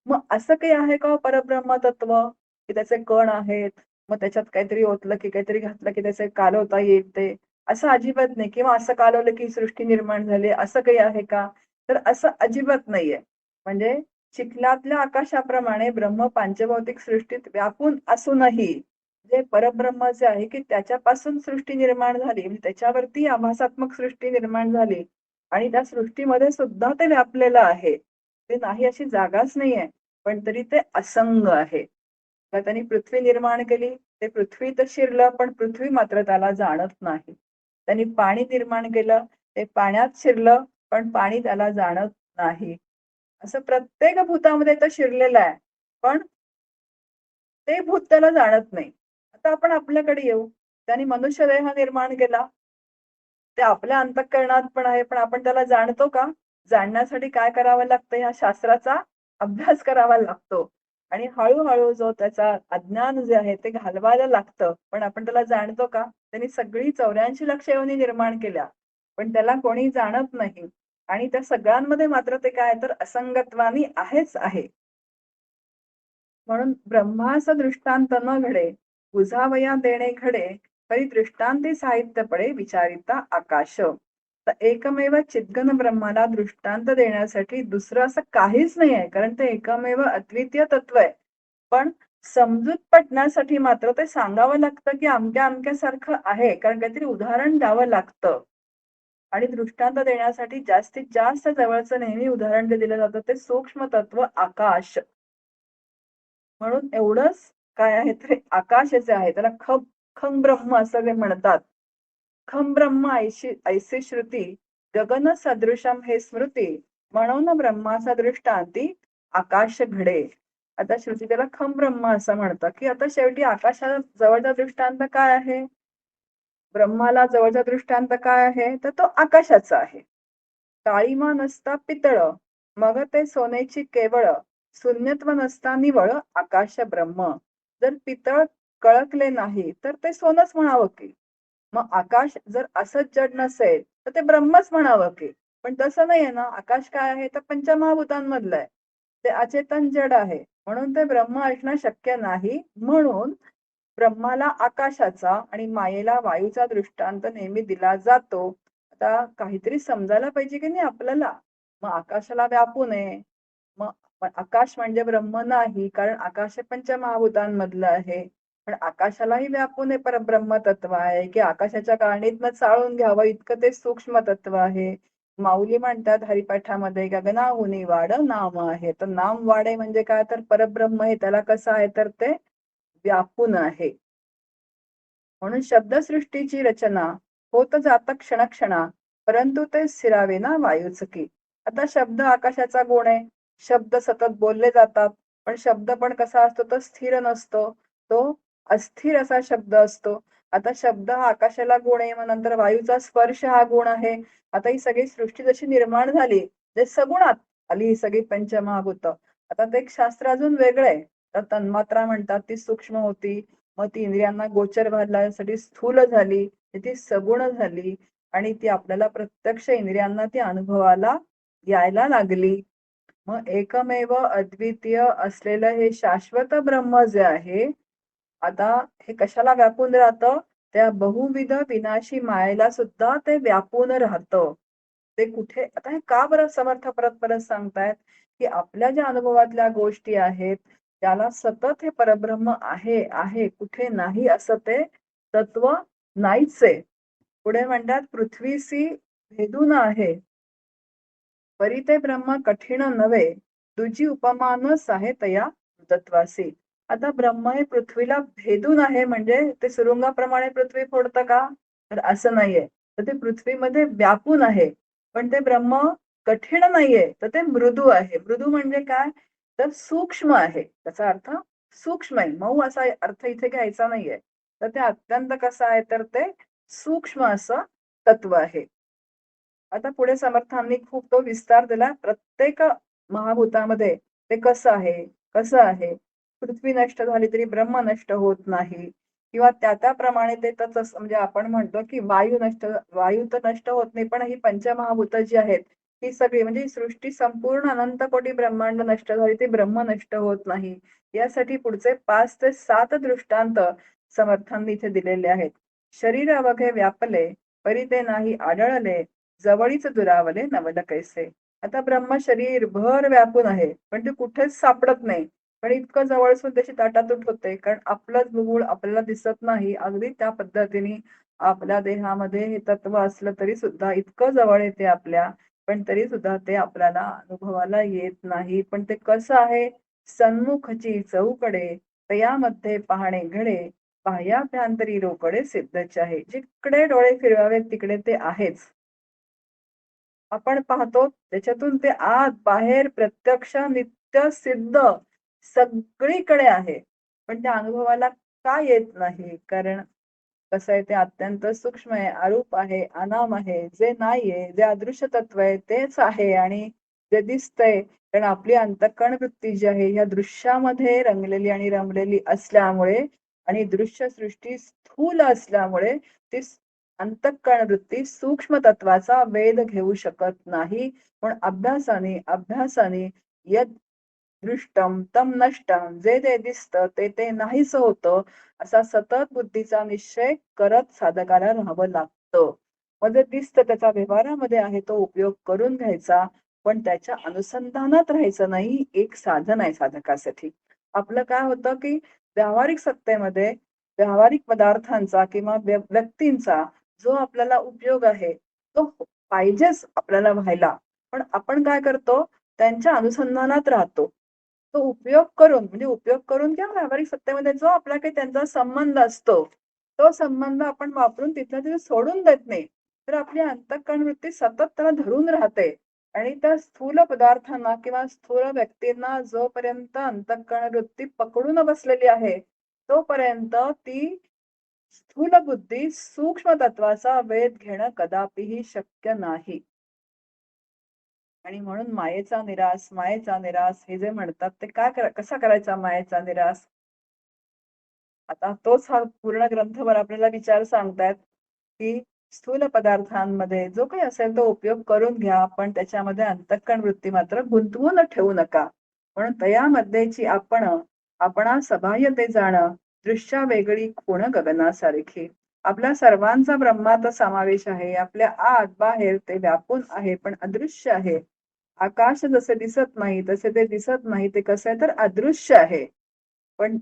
मग असं काही आहे का परब्रह्म तत्व की त्याचे कण आहेत, मग त्याच्यात काहीतरी ओतलं की काहीतरी घातलं की त्याचे कालवता येते? असं अजिबात नाही. किंवा असं कालवलं की सृष्टी निर्माण झाली, असं काही आहे का? तर असं अजिबात नाहीये. म्हणजे चिखलातल्या आकाशाप्रमाणे ब्रह्म पांचभौतिक सृष्टीत व्यापून असूनही जे परब्रह्म जे आहे की त्याच्यापासून सृष्टी निर्माण झाली, म्हणजे त्याच्यावरती आभासात्मक सृष्टी निर्माण झाली आणि त्या सृष्टीमध्ये सुद्धा ते व्यापलेलं आहे. ते नाही अशी जागाच नाहीये. पण तरी ते असंग आहे. तर त्यांनी पृथ्वी निर्माण केली, ते पृथ्वीत शिरलं पण पृथ्वी मात्र त्याला जाणत नाही. त्यांनी पाणी निर्माण केलं, ते पाण्यात शिरलं पण पाणी त्याला जाणत नाही. असं प्रत्येक भूतामध्ये तो शिरलेला आहे. पण ते भूत त्याला जाणत नाही. आता आपण आपल्याकडे येऊ. त्यांनी मनुष्य देह निर्माण केला. ते आपल्या अंतःकरणात पण आहे, पण आपण त्याला जाणतो का? जाणण्यासाठी काय करावं लागतं, या शास्त्राचा अभ्यास करावा लागतो आणि हळूहळू जो त्याचा अज्ञान जे आहे ते घालवायला लागतं. पण आपण त्याला जाणतो का? त्यांनी सगळी 84 लक्ष योनी निर्माण केल्या, पण त्याला कोणी जाणत नाही आणि त्या सगळ्यांमध्ये मात्र ते काय तर असंगत्वानी आहेच आहे. म्हणून ब्रह्मास दृष्टांत न घडे, बुझावया देणे घडे, परी दृष्टांती साहित्य पडे विचारिता आकाश. तर एकमेव चिद्घन ब्रह्माला दृष्टांत देण्यासाठी दुसरं असं काहीच नाही आहे, कारण ते एकमेव अद्वितीय तत्व आहे. पण समजूत पटण्यासाठी मात्र ते सांगावं लागतं की अमक्या अमक्यासारखं आहे, कारण काहीतरी उदाहरण द्यावं लागतं. आणि दृष्टांत देण्यासाठी जास्तीत जास्त जवळचं नेहमी उदाहरण जे दिलं जातं ते सूक्ष्म तत्व आकाश. म्हणून एवढंच काय आहे ते आकाशाचे आहे. त्याला खं ब्रह्म असं ते म्हणतात. खं ब्रह्म ऐशी श्रुती, गगन सदृशम हे स्मृती, म्हणून ब्रह्माचा दृष्टांती आकाश घडे. आता श्रुती त्याला खं ब्रह्म असं म्हणतं, की आता शेवटी आकाशाला जवळचा दृष्टांत काय आहे? ब्रह्माला जवळचा दृष्टांत काय आहे? तर तो आकाशाचा आहे. काळीमा नसता पितळ, मग ते सोन्याची केवळ, शून्यत्व नसता निवळ आकाश ब्रह्म. जर पितळ कळकले नाही तर ते सोनच म्हणावं की. मग आकाश जर असंच जड नसेल तर ते ब्रह्मच म्हणावं की. पण तसं नाहीये ना, आकाश काय आहे तर पंचमहाभूतांमधलं आहे. ते अचेतन जड आहे, म्हणून ते ब्रह्म असणं शक्य नाही. म्हणून ब्रह्माला आकाशाचा आणि मायेला वायूचा दृष्टांत नेहमी दिला जातो. आता काहीतरी समजायला पाहिजे की नाही आपल्याला. मग आकाशाला व्यापू नये. मग आकाश म्हणजे ब्रह्म नाही, कारण आकाश हे पंचमहाभूतांमधलं आहे. पण आकाशालाही व्यापू नये परब्रह्म तत्व आहे, की आकाशाच्या कारणीतनं चाळून घ्यावं इतकं ते सूक्ष्म तत्व आहे. माऊली म्हणतात हरिपाठामध्ये, गगनाहुनी वाड नाम आहे. तर नाम वाडे म्हणजे काय, तर परब्रह्म हे त्याला कसं आहे तर ते व्यापून आहे. म्हणून शब्दसृष्टीची रचना होत जात क्षणक्षणा, परंतु ते स्थिरावे ना वायूचकी. आता शब्द आकाशाचा गुण आहे. शब्द सतत बोलले जातात, पण शब्द पण कसा असतो तर स्थिर नसतो. तो अस्थिर असा शब्द असतो. आता शब्द हा आकाशाला गुण आहे, मग नंतर वायूचा स्पर्श हा गुण आहे. आता ही सगळी सृष्टी जशी निर्माण झाली, जे सगुणात आली ही सगळी पंचमहाभूत. आता ते एक शास्त्र अजून वेगळं आहे. तर तन्मात्रा म्हणतात ती सूक्ष्म होती, मग ती इंद्रियांना गोचर घालण्यासाठी स्थूल झाली, ती सगुण झाली आणि ती आपल्याला प्रत्यक्ष इंद्रियांना ती अनुभवाला यायला लागली. मग एकमेव अद्वितीय असलेलं हे शाश्वत ब्रह्म जे आहे, आता हे कशाला व्यापून राहतं? त्या बहुविध विनाशी मायेला सुद्धा ते व्यापून राहतं. ते कुठे आता हे का बरं समर्थ परत परत सांगतायत, की आपल्या ज्या अनुभवातल्या गोष्टी आहेत, त्याला सतत हे परब्रह्म आहे, आहे, कुठे नाही असं ते तत्व नाहीच आहे. पुढे म्हणतात पृथ्वीसी भेदून आहे, परी ते ब्रह्म कठीण नव्हे, तुझी उपमा न साहे तया तत्वासी. आता ब्रह्म हे पृथ्वीला भेदून आहे म्हणजे ते सुरुंगाप्रमाणे पृथ्वी फोडतं का? तर असं नाहीये. तर ते पृथ्वीमध्ये व्यापून आहे. पण ते ब्रह्म कठीण नाहीये, तर ते मृदू आहे. मृदू म्हणजे काय? तर सूक्ष्म आहे. त्याचा अर्थ सूक्ष्म आहे. मऊ असा अर्थ इथे घ्यायचा नाहीये. तर ते अत्यंत कसं आहे तर ते सूक्ष्म असं तत्व आहे. आता पुढे समर्थांनी खूप तो विस्तार दिला. प्रत्येक महाभूतामध्ये ते कसं आहे, कसं आहे. पृथ्वी नष्ट झाली तरी ब्रह्म नष्ट होत नाही किंवा त्याप्रमाणे ते तसंच म्हणजे आपण म्हणतो, की वायू तर नष्ट होत नाही, पण ही पंचमहाभूतं जी आहेत, ही सगळी म्हणजे ही सृष्टी संपूर्ण अनंत कोटी ब्रह्मांड नष्ट झाली, ती ब्रह्म नष्ट होत नाही. यासाठी पुढचे 5 ते 7 दृष्टांत समर्थांनी इथे दिलेले आहेत. शरीर अवघे व्यापले, परी ते नाही आढळले, जवळीच दुरावले नवल कैसे. आता ब्रह्म शरीर भर व्यापून आहे, पण ते कुठेच सापडत नाही. पण इतकं जवळसून त्याची ताटातूट होते, कारण आपलंच बुबुळ आपल्याला दिसत नाही. अगदी त्या पद्धतीने आपल्या देहामध्ये हे तत्व असलं तरी सुद्धा इतकं जवळ येते आपल्या, पण तरी सुद्धा ते आपल्याला अनुभवाला येत नाही. पण ते कसं आहे? सन्मुखची चौकडे, तयामध्ये पाहणे घडे, बाह्याभ्यंतरी रोकडे सिद्धच आहे. जिकडे डोळे फिरवावेत तिकडे ते आहेच. आपण पाहतो त्याच्यातून ते आत बाहेर प्रत्यक्ष नित्य सिद्ध सगळीकडे आहे. पण त्या अनुभवाला का येत नाही? कारण कसं आहे ते अत्यंत सूक्ष्म आहे, अरूप आहे, अनाम आहे, जे नाहीये, जे अदृश्य तत्व आहे तेच आहे आणि जे दिसतंय कारण आपली अंतःकरण वृत्ती जी आहे या दृश्यामध्ये रंगलेली आणि रमलेली असल्यामुळे आणि दृश्य सृष्टी स्थूल असल्यामुळे ती अंतःकरण वृत्ती सूक्ष्म तत्वाचा वेध घेऊ शकत नाही. पण अभ्यासाने अभ्यासाने यद दृष्टम तम नष्टम, जे जे दिसतं ते ते नाहीसं होतं असा सतत बुद्धीचा निश्चय करत साधकाला राहावं लागतं. मग जे दिसतं त्याचा व्यवहारामध्ये आहे तो उपयोग करून घ्यायचा, पण त्याच्या अनुसंधानात राहायचं नाही. एक साधन आहे साधकासाठी. आपलं काय होतं की व्यावहारिक सत्तेमध्ये व्यावहारिक पदार्थांचा किंवा व्यक्तींचा जो आपल्याला उपयोग आहे तो पाहिजेच आपल्याला व्हायला. पण आपण काय करतो त्यांच्या अनुसंधानात राहतो. तो उपयोग करून म्हणजे उपयोग करून किंवा व्यावहारिक सत्तेमध्ये जो आपला काही त्यांचा संबंध असतो, तो संबंध आपण वापरून तिथल्या तिथे सोडून देत नाही. तर आपली अंतःकरण वृत्ती सतत त्याला धरून राहते आणि त्या स्थूल पदार्थांना किंवा स्थूल व्यक्तींना जोपर्यंत अंतःकरण वृत्ती पकडून बसलेली आहे, तोपर्यंत ती स्थूल बुद्धी सूक्ष्म तत्वाचा वेध घेणं कदापिही शक्य नाही. आणि म्हणून मायेचा निराश हे जे म्हणतात ते कसा करायचा मायेचा निराश? आता तोच हा पूर्ण ग्रंथभर आपल्याला विचार सांगतायत, की स्थूल पदार्थांमध्ये जो काही असेल तो उपयोग करून घ्या, पण त्याच्यामध्ये अंतःकरण वृत्ती मात्र गुंतवून ठेवू नका. म्हणून तयामध्येची आपणा सबाह्य ते जाणं, दृश्या वेगळी खूण गगनासारखी. आपल्या सर्वांचा ब्रह्मात समावेश आहे. आपल्या आत बाहेर ते व्यापून आहे, पण अदृश्य आहे. आकाश जसे दिसत नाही, तसे ते दिसत नाही. ते कसं आहे तर अदृश्य आहे. पण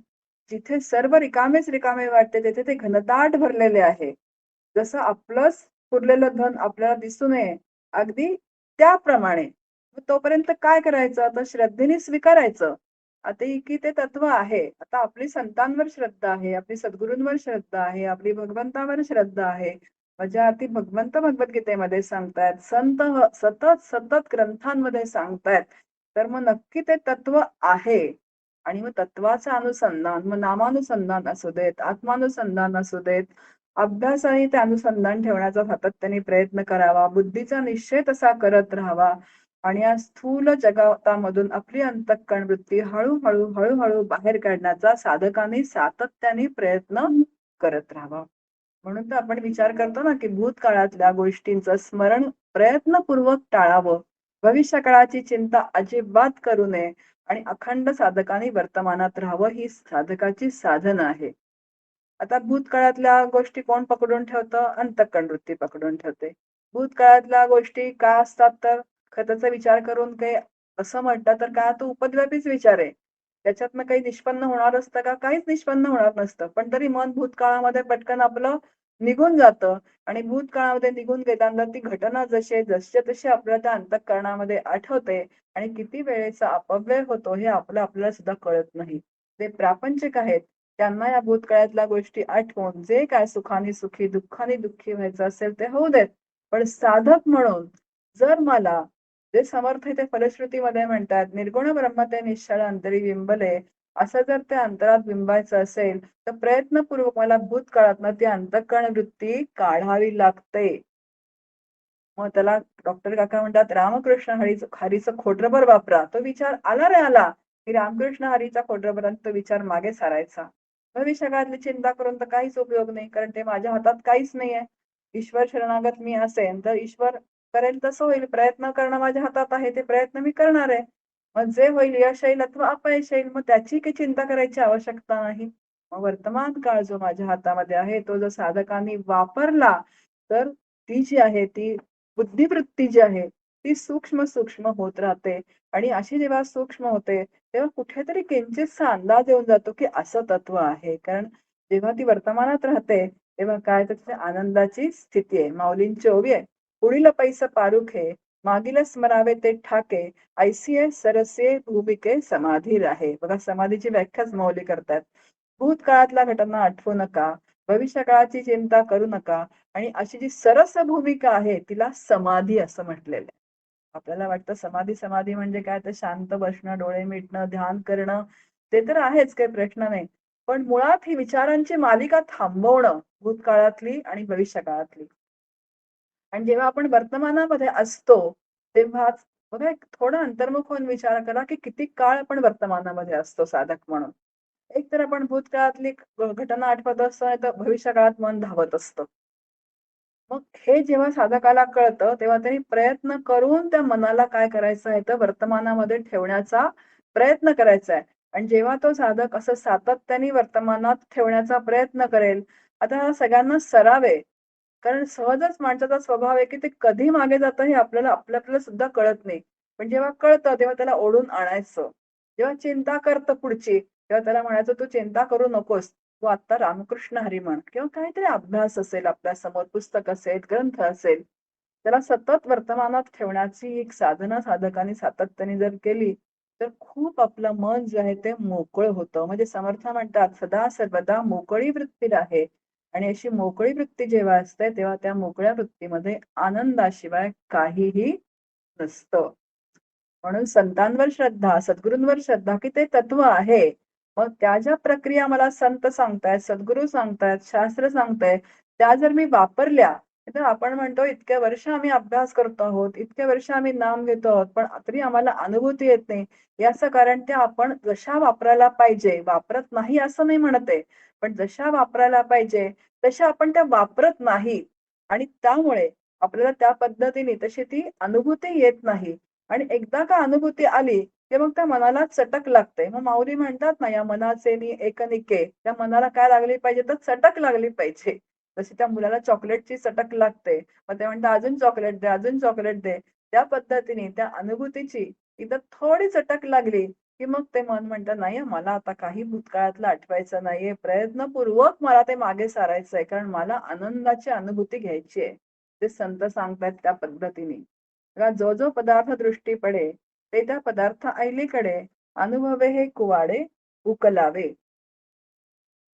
जिथे सर्व रिकामेच रिकामे वाटते, तिथे ते घनदाट भरलेले आहे. जसं आपलंच पुरलेलं धन आपल्याला दिसू नये, अगदी त्याप्रमाणे. मग तोपर्यंत काय करायचं? तर श्रद्धेने स्वीकारायचं. आता की ते तत्व आहे. आता आपली संतांवर श्रद्धा आहे, आपली सद्गुरूंवर श्रद्धा आहे, आपली भगवंतावर श्रद्धा आहे. माझ्या अर्थी भगवंत भगवद्गीतेमध्ये सांगतायत, संत सतत सतत ग्रंथांमध्ये सांगतायत. तर मग नक्की ते तत्व आहे. आणि मग तत्वाचं अनुसंधान, मग नामानुसंधान असू देत, आत्मानुसंधान असू देत, अभ्यासाने ते अनुसंधान ठेवण्याचा सातत्याने प्रयत्न करावा. बुद्धीचा निश्चय तसा करत राहावा. आणि या स्थूल जगतामधून आपली अंतःकरण वृत्ती हळूहळू हळूहळू बाहेर काढण्याचा साधकाने सातत्याने प्रयत्न करत राहावा. म्हणून तर आपण विचार करतो ना की भूतकाळातल्या गोष्टींचं स्मरण प्रयत्नपूर्वक टाळावं. भविष्य काळाची चिंता अजिबात करू नये आणि अखंड साधकाने वर्तमानात राहावं ही साधकाची साधना आहे. आता भूतकाळातल्या गोष्टी कोण पकडून ठेवतं? अंतःकरण वृत्ती पकडून ठेवते. भूतकाळातल्या गोष्टी काय असतात तर त्याचा विचार करून काही असं म्हटलं तर काय तो उपद्व्यापीच विचार आहे. त्याच्यातनं काही निष्पन्न होणार असतं का? काहीच निष्पन्न होणार नसतं. पण तरी मन भूतकाळामध्ये पटकन आपलं निघून जातं आणि भूतकाळामध्ये निघून गेल्यानंतर ती घटना जसच्या तशी आपल्याला त्या अंतःकरणामध्ये आठवते आणि किती वेळेचा अपव्यय होतो हे आपल्याला सुद्धा कळत नाही. जे प्रापंचिक आहेत त्यांना या भूतकाळातल्या गोष्टी आठवून जे काय सुखाने सुखी, दुःखाने दुःखी व्हायचं असेल ते होऊ देत. पण साधक म्हणून जर मला जे समर्थ आहे ते फलश्रुतीमध्ये म्हणतात, निर्गुण ब्रह्म ते निश्चळ अंतरी बिंबले. असं जर त्या अंतरात बिंबायचं असेल, तर प्रयत्नपूर्वक मला भूतकाळातनं ती अंतःकरण वृत्ती काढावी लागते. मग त्याला डॉक्टर काका म्हणतात, रामकृष्ण हरीचं खोडरबर वापरा. तो विचार आला रे आला, की रामकृष्ण हरीचा खोडरबर आणि तो विचार मागे सारायचा. भविष्यकाळातली चिंता करून तर काहीच उपयोग नाही, कारण ते माझ्या हातात काहीच नाहीये. ईश्वर शरणागत मी असेन, तर ईश्वर करेल तसं होईल. प्रयत्न करणं माझ्या हातात आहे, ते प्रयत्न मी करणार आहे. मग जे होईल यश येईल अथवा अपयश येईल, मग त्याची काही चिंता करायची आवश्यकता नाही. मग वर्तमान काळ जो माझ्या हातामध्ये आहे, तो जर साधकांनी वापरला, तर ती जी आहे ती बुद्धिवृत्ती जी आहे, ती सूक्ष्म होत राहते आणि अशी जेव्हा सूक्ष्म होते, तेव्हा कुठेतरी किंचितसा अंदाज येऊन जातो, की असं तत्व आहे. कारण जेव्हा ती वर्तमानात राहते, तेव्हा काय तर तिथे आनंदाची स्थिती आहे. माऊलींची ओवी आहे, "पुढील पैस पारुखे, मागील स्मरावे ते ठाके, ऐसिये सरसे भूमिके समाधी राहे." बघा समाधीची व्याख्याच माऊली करतात. भूतकाळातल्या घटना आठवू नका, भविष्य काळाची चिंता करू नका आणि अशी जी सरस भूमिका आहे तिला समाधी असं म्हटलेलं आहे. आपल्याला वाटतं समाधी समाधी म्हणजे काय तर शांत बसणं, डोळे मिटणं, ध्यान करणं ते तर आहेच काही प्रश्न नाही. पण मुळात ही विचारांची मालिका थांबवणं भूतकाळातली आणि भविष्यकाळातली. आणि जेव्हा आपण वर्तमानामध्ये असतो, तेव्हाच बघा एक थोडं अंतर्मुख होऊन विचार करा, की किती काळ आपण वर्तमानामध्ये असतो साधक म्हणून. एक तर आपण भूतकाळातली घटना आठवत असतो, नाहीतर भविष्यकाळात मन धावत असतं. मग हे जेव्हा साधकाला कळतं, तेव्हा त्यांनी प्रयत्न करून त्या मनाला काय करायचं आहे, तर वर्तमानामध्ये ठेवण्याचा प्रयत्न करायचा आहे. आणि जेव्हा तो साधक असं सातत्याने वर्तमानात ठेवण्याचा प्रयत्न करेल, आता हा सगळ्यांना सराव आहे. कारण सहजच माणसाचा स्वभाव आहे, की ते कधी मागे जातं हे आपल्याला सुद्धा कळत नाही. पण जेव्हा कळतं, तेव्हा त्याला ओढून आणायचं. जेव्हा चिंता करतं पुढची, तेव्हा त्याला म्हणायचं, "तू चिंता करू नकोस. तू आत्ता रामकृष्ण हरी म्हण किंवा काहीतरी अभ्यास असेल आपल्यासमोर, पुस्तक असेल, ग्रंथ असेल. त्याला सतत वर्तमानात ठेवण्याची एक साधना साधकाने सातत्याने जर केली, तर खूप आपलं मन जे आहे ते मोकळं होतं. म्हणजे समर्थ म्हणतात, "सदा सर्वदा मोकळी वृत्ती राहे." आणि अशी मोकळी वृत्ती जेव्हा असते, तेव्हा त्या मोकळ्या वृत्तीमध्ये आनंदाशिवाय काहीही नसतं. म्हणून संतांवर श्रद्धा, सद्गुरूंवर श्रद्धा, की ते तत्व आहे. मग त्या ज्या प्रक्रिया मला संत सांगतायत, सद्गुरू सांगतायत, शास्त्र सांगतंय, त्या जर मी वापरल्या, तर आपण म्हणतो इतक्या वर्ष आम्ही अभ्यास करतो आहोत, इतक्या वर्ष आम्ही नाम घेतो आहोत, पण तरी आम्हाला अनुभूती येत नाही. याचं कारण त्या आपण जशा वापरायला पाहिजे, वापरत नाही असं नाही म्हणत आहे, पण जशा वापरायला पाहिजे, तशा आपण त्या वापरत नाही आणि त्यामुळे आपल्याला त्या पद्धतीने तशी ती अनुभूती येत नाही. आणि एकदा का अनुभूती आली, की मग त्या मनाला चटक लागते. मग माऊली म्हणतात ना, "या मनाचे नि एकनिके." त्या मनाला काय लागली पाहिजे, तर चटक लागली पाहिजे. जशी त्या मुलाला चॉकलेटची चटक लागते. मग ते म्हणतात, "अजून चॉकलेट दे, अजून चॉकलेट दे." त्या पद्धतीने त्या अनुभूतीची एकदा थोडी चटक लागली, की मग ते मन म्हणतं, "नाही हं, मला आता काही भूतकाळातलं आठवायचं नाहीये. प्रयत्नपूर्वक मला ते मागे सारायचंय, कारण मला आनंदाची अनुभूती घ्यायची आहे." ते संत सांगतायत त्या पद्धतीने. बघा, जो जो पदार्थ दृष्टी पडे, ते त्या पदार्थ ऐलीकडे, अनुभवे हे कुवाडे उकलावे.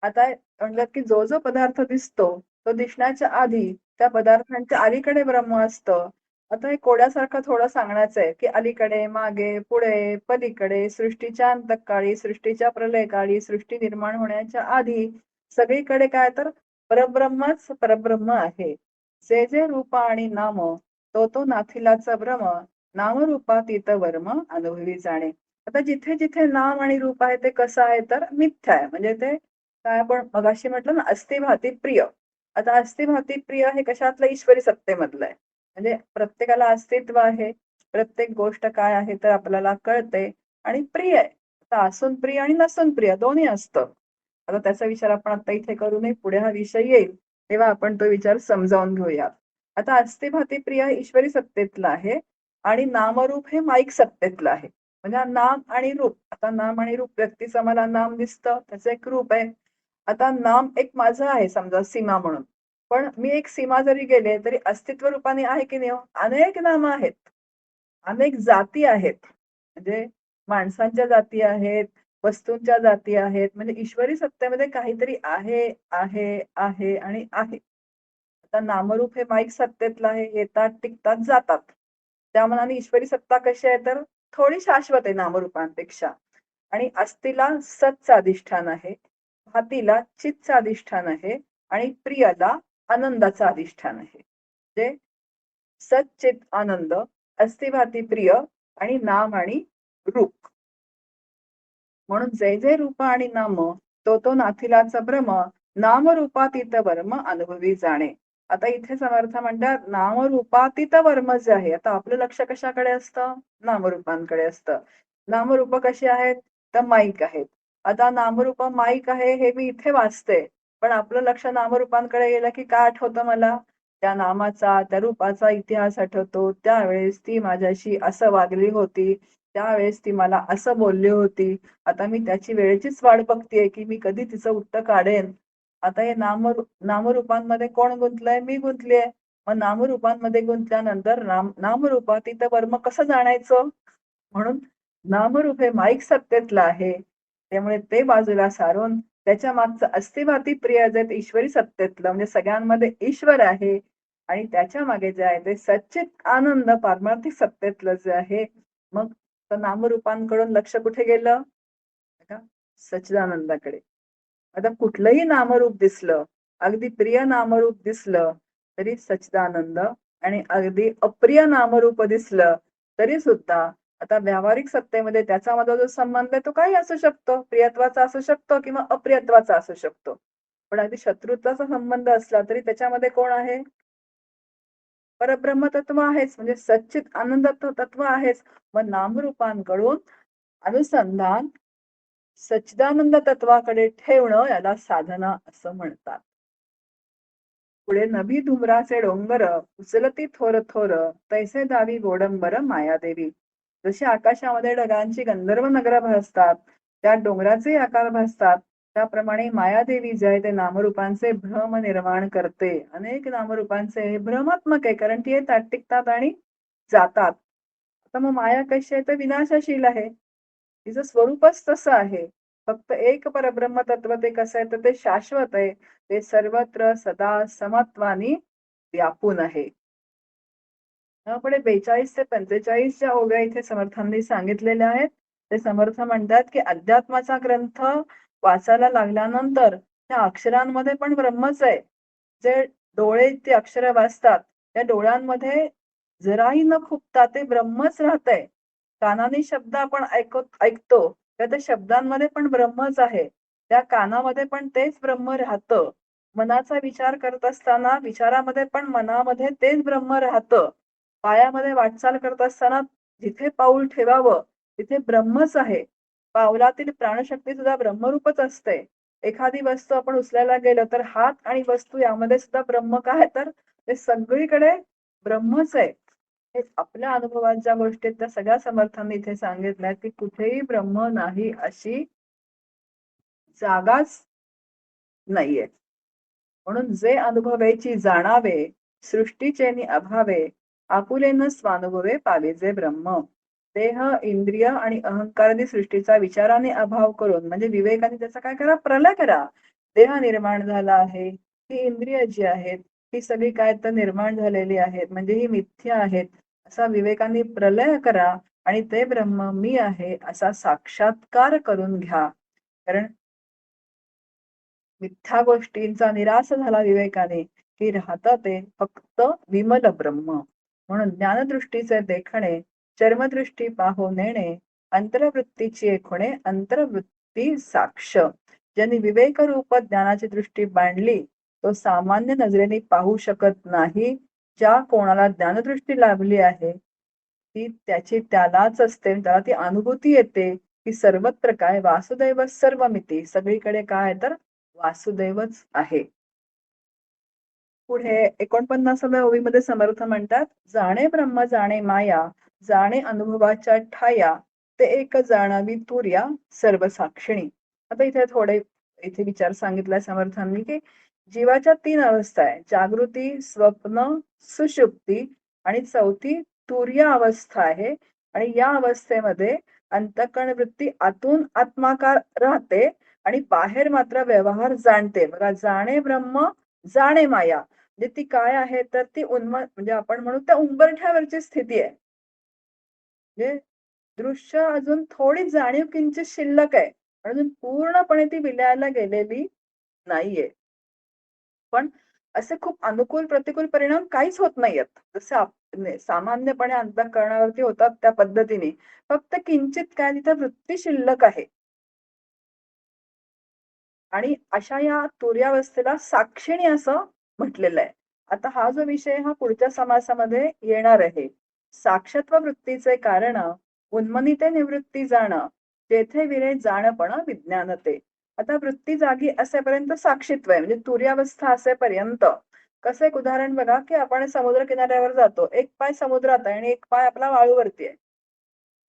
आता म्हणलं की जो जो पदार्थ दिसतो, तो दिसण्याच्या आधी त्या पदार्थांच्या अलीकडे ब्रह्म असतं. आता हे कोड्यासारखं थोडं सांगण्याचं आहे, की अलीकडे, मागे, पुढे, पलीकडे, सृष्टीच्या अंतकाळी, सृष्टीच्या प्रलयकाळी, सृष्टी निर्माण होण्याच्या आधी सगळीकडे काय तर परब्रह्मच परब्रह्म आहे. जे जे रूप आणि नाम, तो तो नाथिलाचा भ्रम, नामरूपातीत वर्म अनुभवी जाणे. आता जिथे जिथे नाम आणि रूप आहे ते कसं आहे तर मिथ्या आहे. म्हणजे ते काय आपण मगाशी म्हटलं ना, अस्तिभाती प्रिय. आता अस्तिभाती प्रिय हे कशातलं ईश्वरी सत्तेमधलं आहे. म्हणजे प्रत्येकाला अस्तित्व आहे. प्रत्येक गोष्ट काय आहे तर आपल्याला कळते आणि प्रिय आहे. आता असून प्रिय आणि नसून प्रिय दोन्ही असतं. आता त्याचा विचार आपण आता इथे करू नये. पुढे हा विषय येईल, तेव्हा आपण तो विचार समजावून घेऊयात. आता अस्तिभाती प्रिय हे ईश्वरी सत्तेतलं आहे आणि नामरूप हे माईक सत्तेतलं आहे. म्हणजे नाम आणि रूप. आता नाम आणि रूप व्यक्तीचं मला नाम दिसतं, त्याचं एक रूप आहे. आता नाम एक माझं आहे समजा सीमा म्हणून. पण मी एक सीमा जरी गेले, तरी अस्तित्व रूपाने आहे की नाही हो? अनेक नामं आहेत. अनेक जाती आहेत. म्हणजे माणसांच्या जाती आहेत, वस्तूंच्या जाती आहेत. म्हणजे ईश्वरी सत्तेमध्ये काहीतरी आहे, आहे, आहे आणि आहे. आता नामरूप हे माईक सत्तेतलं आहे. येतात, टिकतात, जातात. त्या मानाने ईश्वरी सत्ता कशी आहे तर थोडी शाश्वत आहे नामरूपांपेक्षा. आणि अस्थिला सतचं अधिष्ठान आहे. भातीला चितचं अधिष्ठान आहे आणि प्रियला आनंदाचं अधिष्ठान आहे. म्हणजे सच्चित आनंद, अस्थिभाती प्रिय आणि नाम आणि रूप. म्हणून जय जय रूप आणि नाम, तो तो नाथिलाचा भ्रम, नामरूपातीत वर्म अनुभवी जाणे. आता इथे समर्थ म्हणतात नामरूपातीत वर्म जे आहे, आता आपलं लक्ष कशाकडे असतं? नामरूपांकडे असतं. नामरूप कशी आहेत? तर माईक आहेत. आता नामरूप माईक आहे हे मी इथे वाचते. पण आपलं लक्ष नामरूपांकडे गेलं की काय आठवतं मला? त्या नामाचा, त्या रूपाचा इतिहास आठवतो. त्यावेळेस ती माझ्याशी असं वागली होती. त्यावेळेस ती मला असं बोलली होती. आता मी त्याची वेळेचीच वाट बघतेय, की मी कधी तिचं उत्तर काढेन. आता हे नामरूपांमध्ये कोण गुंतलंय? मी गुंतलीये. मग नामरूपांमध्ये गुंतल्यानंतर नामरूपातीत वर्म कसं जाणायचं? म्हणून नामरूप हे माईक सत्तेतलं आहे. त्यामुळे ते बाजूला सारून त्याच्या मागचं अस्तिवादी प्रिय जे ते ईश्वरी सत्तेतलं म्हणजे सगळ्यांमध्ये ईश्वर आहे आणि त्याच्या मागे जे आहे ते सच्चित आनंद पारमार्थिक सत्तेतलं जे आहे, मग तर नामरूपांकडून लक्ष कुठे गेलं? का सच्चिदानंदाकडे. आता कुठलंही नामरूप दिसलं, अगदी प्रिय नामरूप दिसलं तरी सच्चिदानंद, आणि अगदी अप्रिय नामरूप दिसलं तरी सुद्धा आता व्यावहारिक सत्तेमध्ये त्याचा जो संबंध आहे तो काही असू शकतो, प्रियत्वाचा असू शकतो किंवा अप्रियत्वाचा असू शकतो. पण अगदी शत्रुत्वाचा संबंध असला तरी त्याच्यामध्ये कोण आहे? परब्रह्म तत्व आहेच, म्हणजे सच्चित आनंद तत्व आहेच. मग नामरूपांकडून अनुसंधान सच्चिदानंद तत्वाकडे ठेवणं याला साधना असं म्हणतात. पुढे नभी धुमराचे डोंगर उचलती थोर थोर, तैसे दावी गोडंबर मायादेवी. जशी आकाशामध्ये ढगांची गंधर्व नगर भासतात, त्या डोंगराचे आकार भासतात, त्याप्रमाणे मायादेवी जे आहे ते नामरूपांचे भ्रम निर्माण करते. अनेक नामरूपांचे हे भ्रमात्मक आहे, कारण ती येतात, टिकतात आणि जातात. आता मग माया कशी आहे तर विनाशशील आहे, तिचं स्वरूपच तसं आहे. फक्त एक परब्रह्म तत्व ते कसं आहे तर ते शाश्वत आहे, ते सर्वत्र सदा समत्वानी व्यापून आहे. पुढे 42 ते 45 ज्या ओव्या इथे समर्थांनी सांगितलेल्या आहेत, ते समर्थ म्हणतात की अध्यात्माचा ग्रंथ वाचायला लागल्यानंतर त्या अक्षरांमध्ये पण ब्रह्मच आहे. जे डोळे ते अक्षर वाचतात, त्या डोळ्यांमध्ये जराही न खुपता ते ब्रह्मच राहतंय. कानाने शब्द आपण ऐकतो, तर त्या शब्दांमध्ये पण ब्रह्मच आहे. त्या कानामध्ये पण तेच ब्रह्म राहतं. मनाचा विचार करत असताना विचारामध्ये पण मनामध्ये तेच ब्रह्म राहतं. पायामध्ये वाटचाल करत असताना जिथे पाऊल ठेवावं तिथे ब्रह्मच आहे. पावलातील प्राणशक्ती सुद्धा ब्रह्मरूपच असते. एखादी वस्तू आपण उचलायला गेलो तर हात आणि वस्तू यामध्ये सुद्धा ब्रह्म काय तर ते सगळीकडे ब्रह्मच आहे. हे आपल्या अनुभवात ज्या गोष्टी आहेत त्या सगळ्या समर्थांनी इथे सांगितल्या की कुठेही ब्रह्म नाही अशी जागाच नाहीये. म्हणून जे अनुभवायची जाणावे, सृष्टीचेनी अभावे, आपुलेन स्वानुभवे पावे जे ब्रह्म. देह, इंद्रिय आणि अहंकारादी सृष्टीचा विचाराने अभाव करून, म्हणजे विवेकाने त्याचा काय करा, प्रलय करा. देह निर्माण झाला आहे, ही इंद्रिय जी आहेत ही सगळी काय तर निर्माण झालेली आहेत, म्हणजे ही मिथ्या आहेत, असा विवेकाने प्रलय करा आणि ते ब्रह्म मी आहे असा साक्षात्कार करून घ्या. कारण मिथ्या गोष्टींचा निराश झाला विवेकाने की राहतं ते फक्त विमल ब्रह्म. म्हणून ज्ञानदृष्टीचे देखणे, चर्मदृष्टी पाहो नेणे, अंतर्वृत्तीची खुणे अंतर्वृत्ती साक्ष. ज्यांनी विवेक रूप ज्ञानाची दृष्टी बांधली तो सामान्य नजरेने पाहू शकत नाही. ज्या कोणाला ज्ञानदृष्टी लाभली आहे ती त्याची त्यालाच असते, त्याला ती अनुभूती येते की सर्वत्र काय वासुदैव सर्वमिती, सगळीकडे काय तर वासुदेवच आहे. पुढे 49व्या ओळीमध्ये समर्थ म्हणतात, जाणे ब्रह्म जाणे माया, जाणे अनुभवाच्या ठाया, ते एक जाणावी तुर्या सर्व साक्षिणी. आता इथे थोडे इथे विचार सांगितलाय समर्थांनी की जीवाच्या 3 अवस्था आहे, जागृती, स्वप्न, सुषुप्ती, आणि चौथी तुर्य अवस्था आहे. आणि या अवस्थेमध्ये अंतःकरण वृत्ती आतून आत्माकार राहते आणि बाहेर मात्र व्यवहार जाणते. बघा, जाणे ब्रह्म जाणे माया, म्हणजे ती काय आहे तर ती म्हणजे आपण म्हणू त्या उंबरठ्यावरची स्थिती आहे. म्हणजे दृश्य अजून थोडी जाणीव किंचित शिल्लक आहे, अजून पूर्णपणे ती विलयाला गेलेली नाहीये. पण असे खूप अनुकूल प्रतिकूल परिणाम काहीच होत नाहीयेत. जसे सामान्यपणे अंतःकरणावरती होतात त्या पद्धतीने. फक्त किंचित काय तिथं वृत्ती शिल्लक आहे. आणि अशा या तुर्यावस्थेला साक्षिणी असं म्हटलेलं आहे. आता हा जो विषय हा पुढच्या समासामध्ये येणार आहे. साक्षत्व वृत्तीचे कारण उन्मनीते निवृत्ती जाणं, जेथे विरे जाणपण विज्ञानते. आता वृत्ती जागी असेपर्यंत साक्षीत्व आहे, म्हणजे तुर्यावस्था असेपर्यंत. कसं एक उदाहरण बघा की आपण समुद्र किनाऱ्यावर जातो, एक पाय समुद्रात आहे आणि एक पाय आपला वाळूवरती आहे.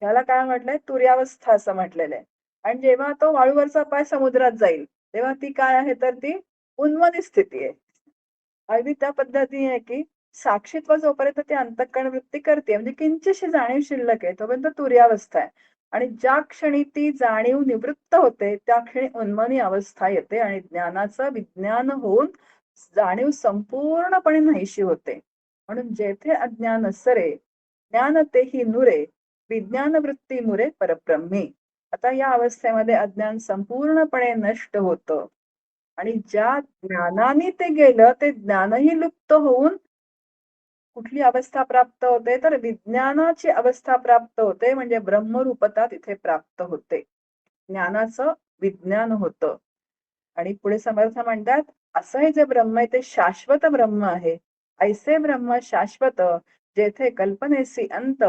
ह्याला काय म्हटलंय, तुर्यावस्था असं म्हटलेलं आहे. आणि जेव्हा तो वाळूवरचा पाय समुद्रात जाईल तेव्हा ती काय आहे तर ती उन्मनी स्थिती आहे. अगदी त्या पद्धतीने आहे की साक्षीत्व जोपर्यंत ती अंतःकरण वृत्ती करते, म्हणजे किंचितशी जाणीव शिल्लक आहे, तोपर्यंत तुर्यावस्था आहे. आणि ज्या क्षणी ती जाणीव निवृत्त होते त्या क्षणी उन्मनी अवस्था येते आणि ज्ञानाचं विज्ञान होऊन जाणीव संपूर्णपणे नाहीशी होते. म्हणून जेथे अज्ञान सरे, ज्ञान तेही नुरे, विज्ञान वृत्ती मुरे परब्रह्मी. आता या अवस्थेमध्ये अज्ञान संपूर्णपणे नष्ट होतं. आणि ज्या ज्ञानाने ते गेलं ते ज्ञानही लुप्त होऊन कुठली अवस्था प्राप्त होते तर विज्ञानाची अवस्था प्राप्त होते म्हणजे ब्रह्मरूपता तिथे प्राप्त होते. ज्ञानाचं विज्ञान होतं. आणि पुढे समर्थ म्हणतात, असं हे जे ब्रह्म आहे ते शाश्वत ब्रह्म आहे. ऐसे ब्रह्म शाश्वत, जेथे कल्पनेसी अंत,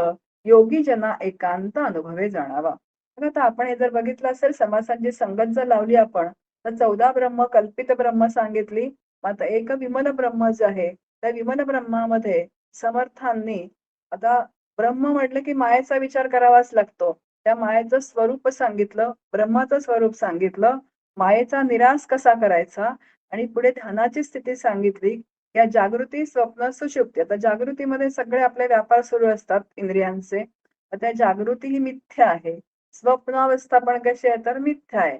योगी जना एकांत अनुभवे जाणावा. बघा आता आपण हे जर बघितलं असेल समासांची संगत जर लावली आपण, तर 14 ब्रह्म, कल्पित ब्रह्म सांगितली. मात्र एक विमल ब्रह्म जे आहे, त्या विमल ब्रह्मामध्ये समर्थांनी आता ब्रह्म म्हटलं की मायेचा विचार करावाच लागतो. त्या मायेचं स्वरूप सांगितलं, ब्रह्माचं स्वरूप सांगितलं, मायेचा निराश कसा करायचा आणि पुढे ध्यानाची स्थिती सांगितली. या जागृती, स्वप्न, सुषुप्ती. आता जागृतीमध्ये सगळे आपले व्यापार सुरू असतात इंद्रियांचे. तर त्या जागृती ही मिथ्या आहे. स्वप्नावस्था पण कशी आहे तर मिथ्या आहे.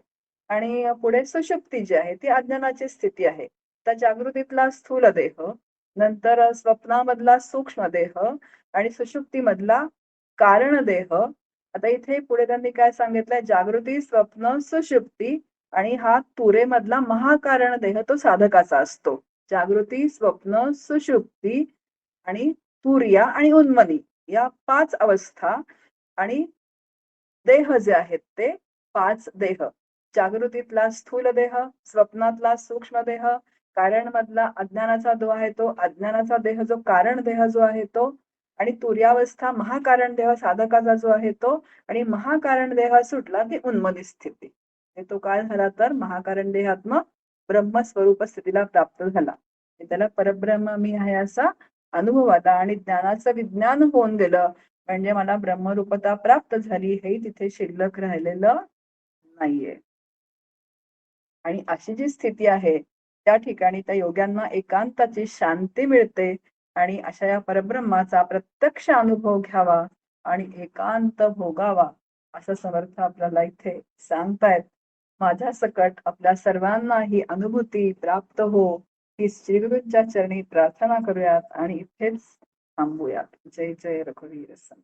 आणि पुढे सुषुप्ती जी आहे ती अज्ञानाची स्थिती आहे. त्या जागृतीतला स्थूल देह, नंतर स्वप्नामधला सूक्ष्म देह आणि सुषुप्तीमधला कारण देह. आता इथे पुढे त्यांनी काय सांगितलंय, जागृती, स्वप्न, सुषुप्ती आणि हा तुरेमधला महाकारण देह तो साधकाचा असतो. जागृती, स्वप्न, सुषुप्ती आणि तुर्या आणि उन्मनी या 5 अवस्था आणि देह जे आहेत ते 5 देह. जागृतीतला स्थूल देह, स्वप्नातला सूक्ष्म देह, कारणमधला अज्ञानाचा जो आहे तो, अज्ञानाचा देह जो कारण देह जो आहे तो आणि तुर्यावस्था महाकारण देह साधकाचा जो आहे तो आणि महाकारण देह सुटला की उन्मनी स्थिती. आणि तो काय झाला तर महाकारण देहात्म ब्रह्मस्वरूप स्थितीला प्राप्त झाला. त्याला परब्रह्म मी आहे असा अनुभव आला आणि ज्ञानाचं विज्ञान होऊन गेलं. म्हणजे मला ब्रह्मरूपता प्राप्त झाली हे तिथे शिल्लक राहिलेलं नाहीये. आणि अशी जी स्थिती आहे त्या ठिकाणी त्या योग्यांना एकांताची शांती मिळते आणि अशा या परब्रह्माचा प्रत्यक्ष अनुभव घ्यावा आणि एकांत भोगावा असं समर्थ आपल्याला इथे सांगतायत. माझ्या सकट आपल्या सर्वांना ही अनुभूती प्राप्त हो ही श्रीगुरूंच्या चरणी प्रार्थना करूयात आणि इथेच थांबूयात. जय जय रघुवीर समर्थ.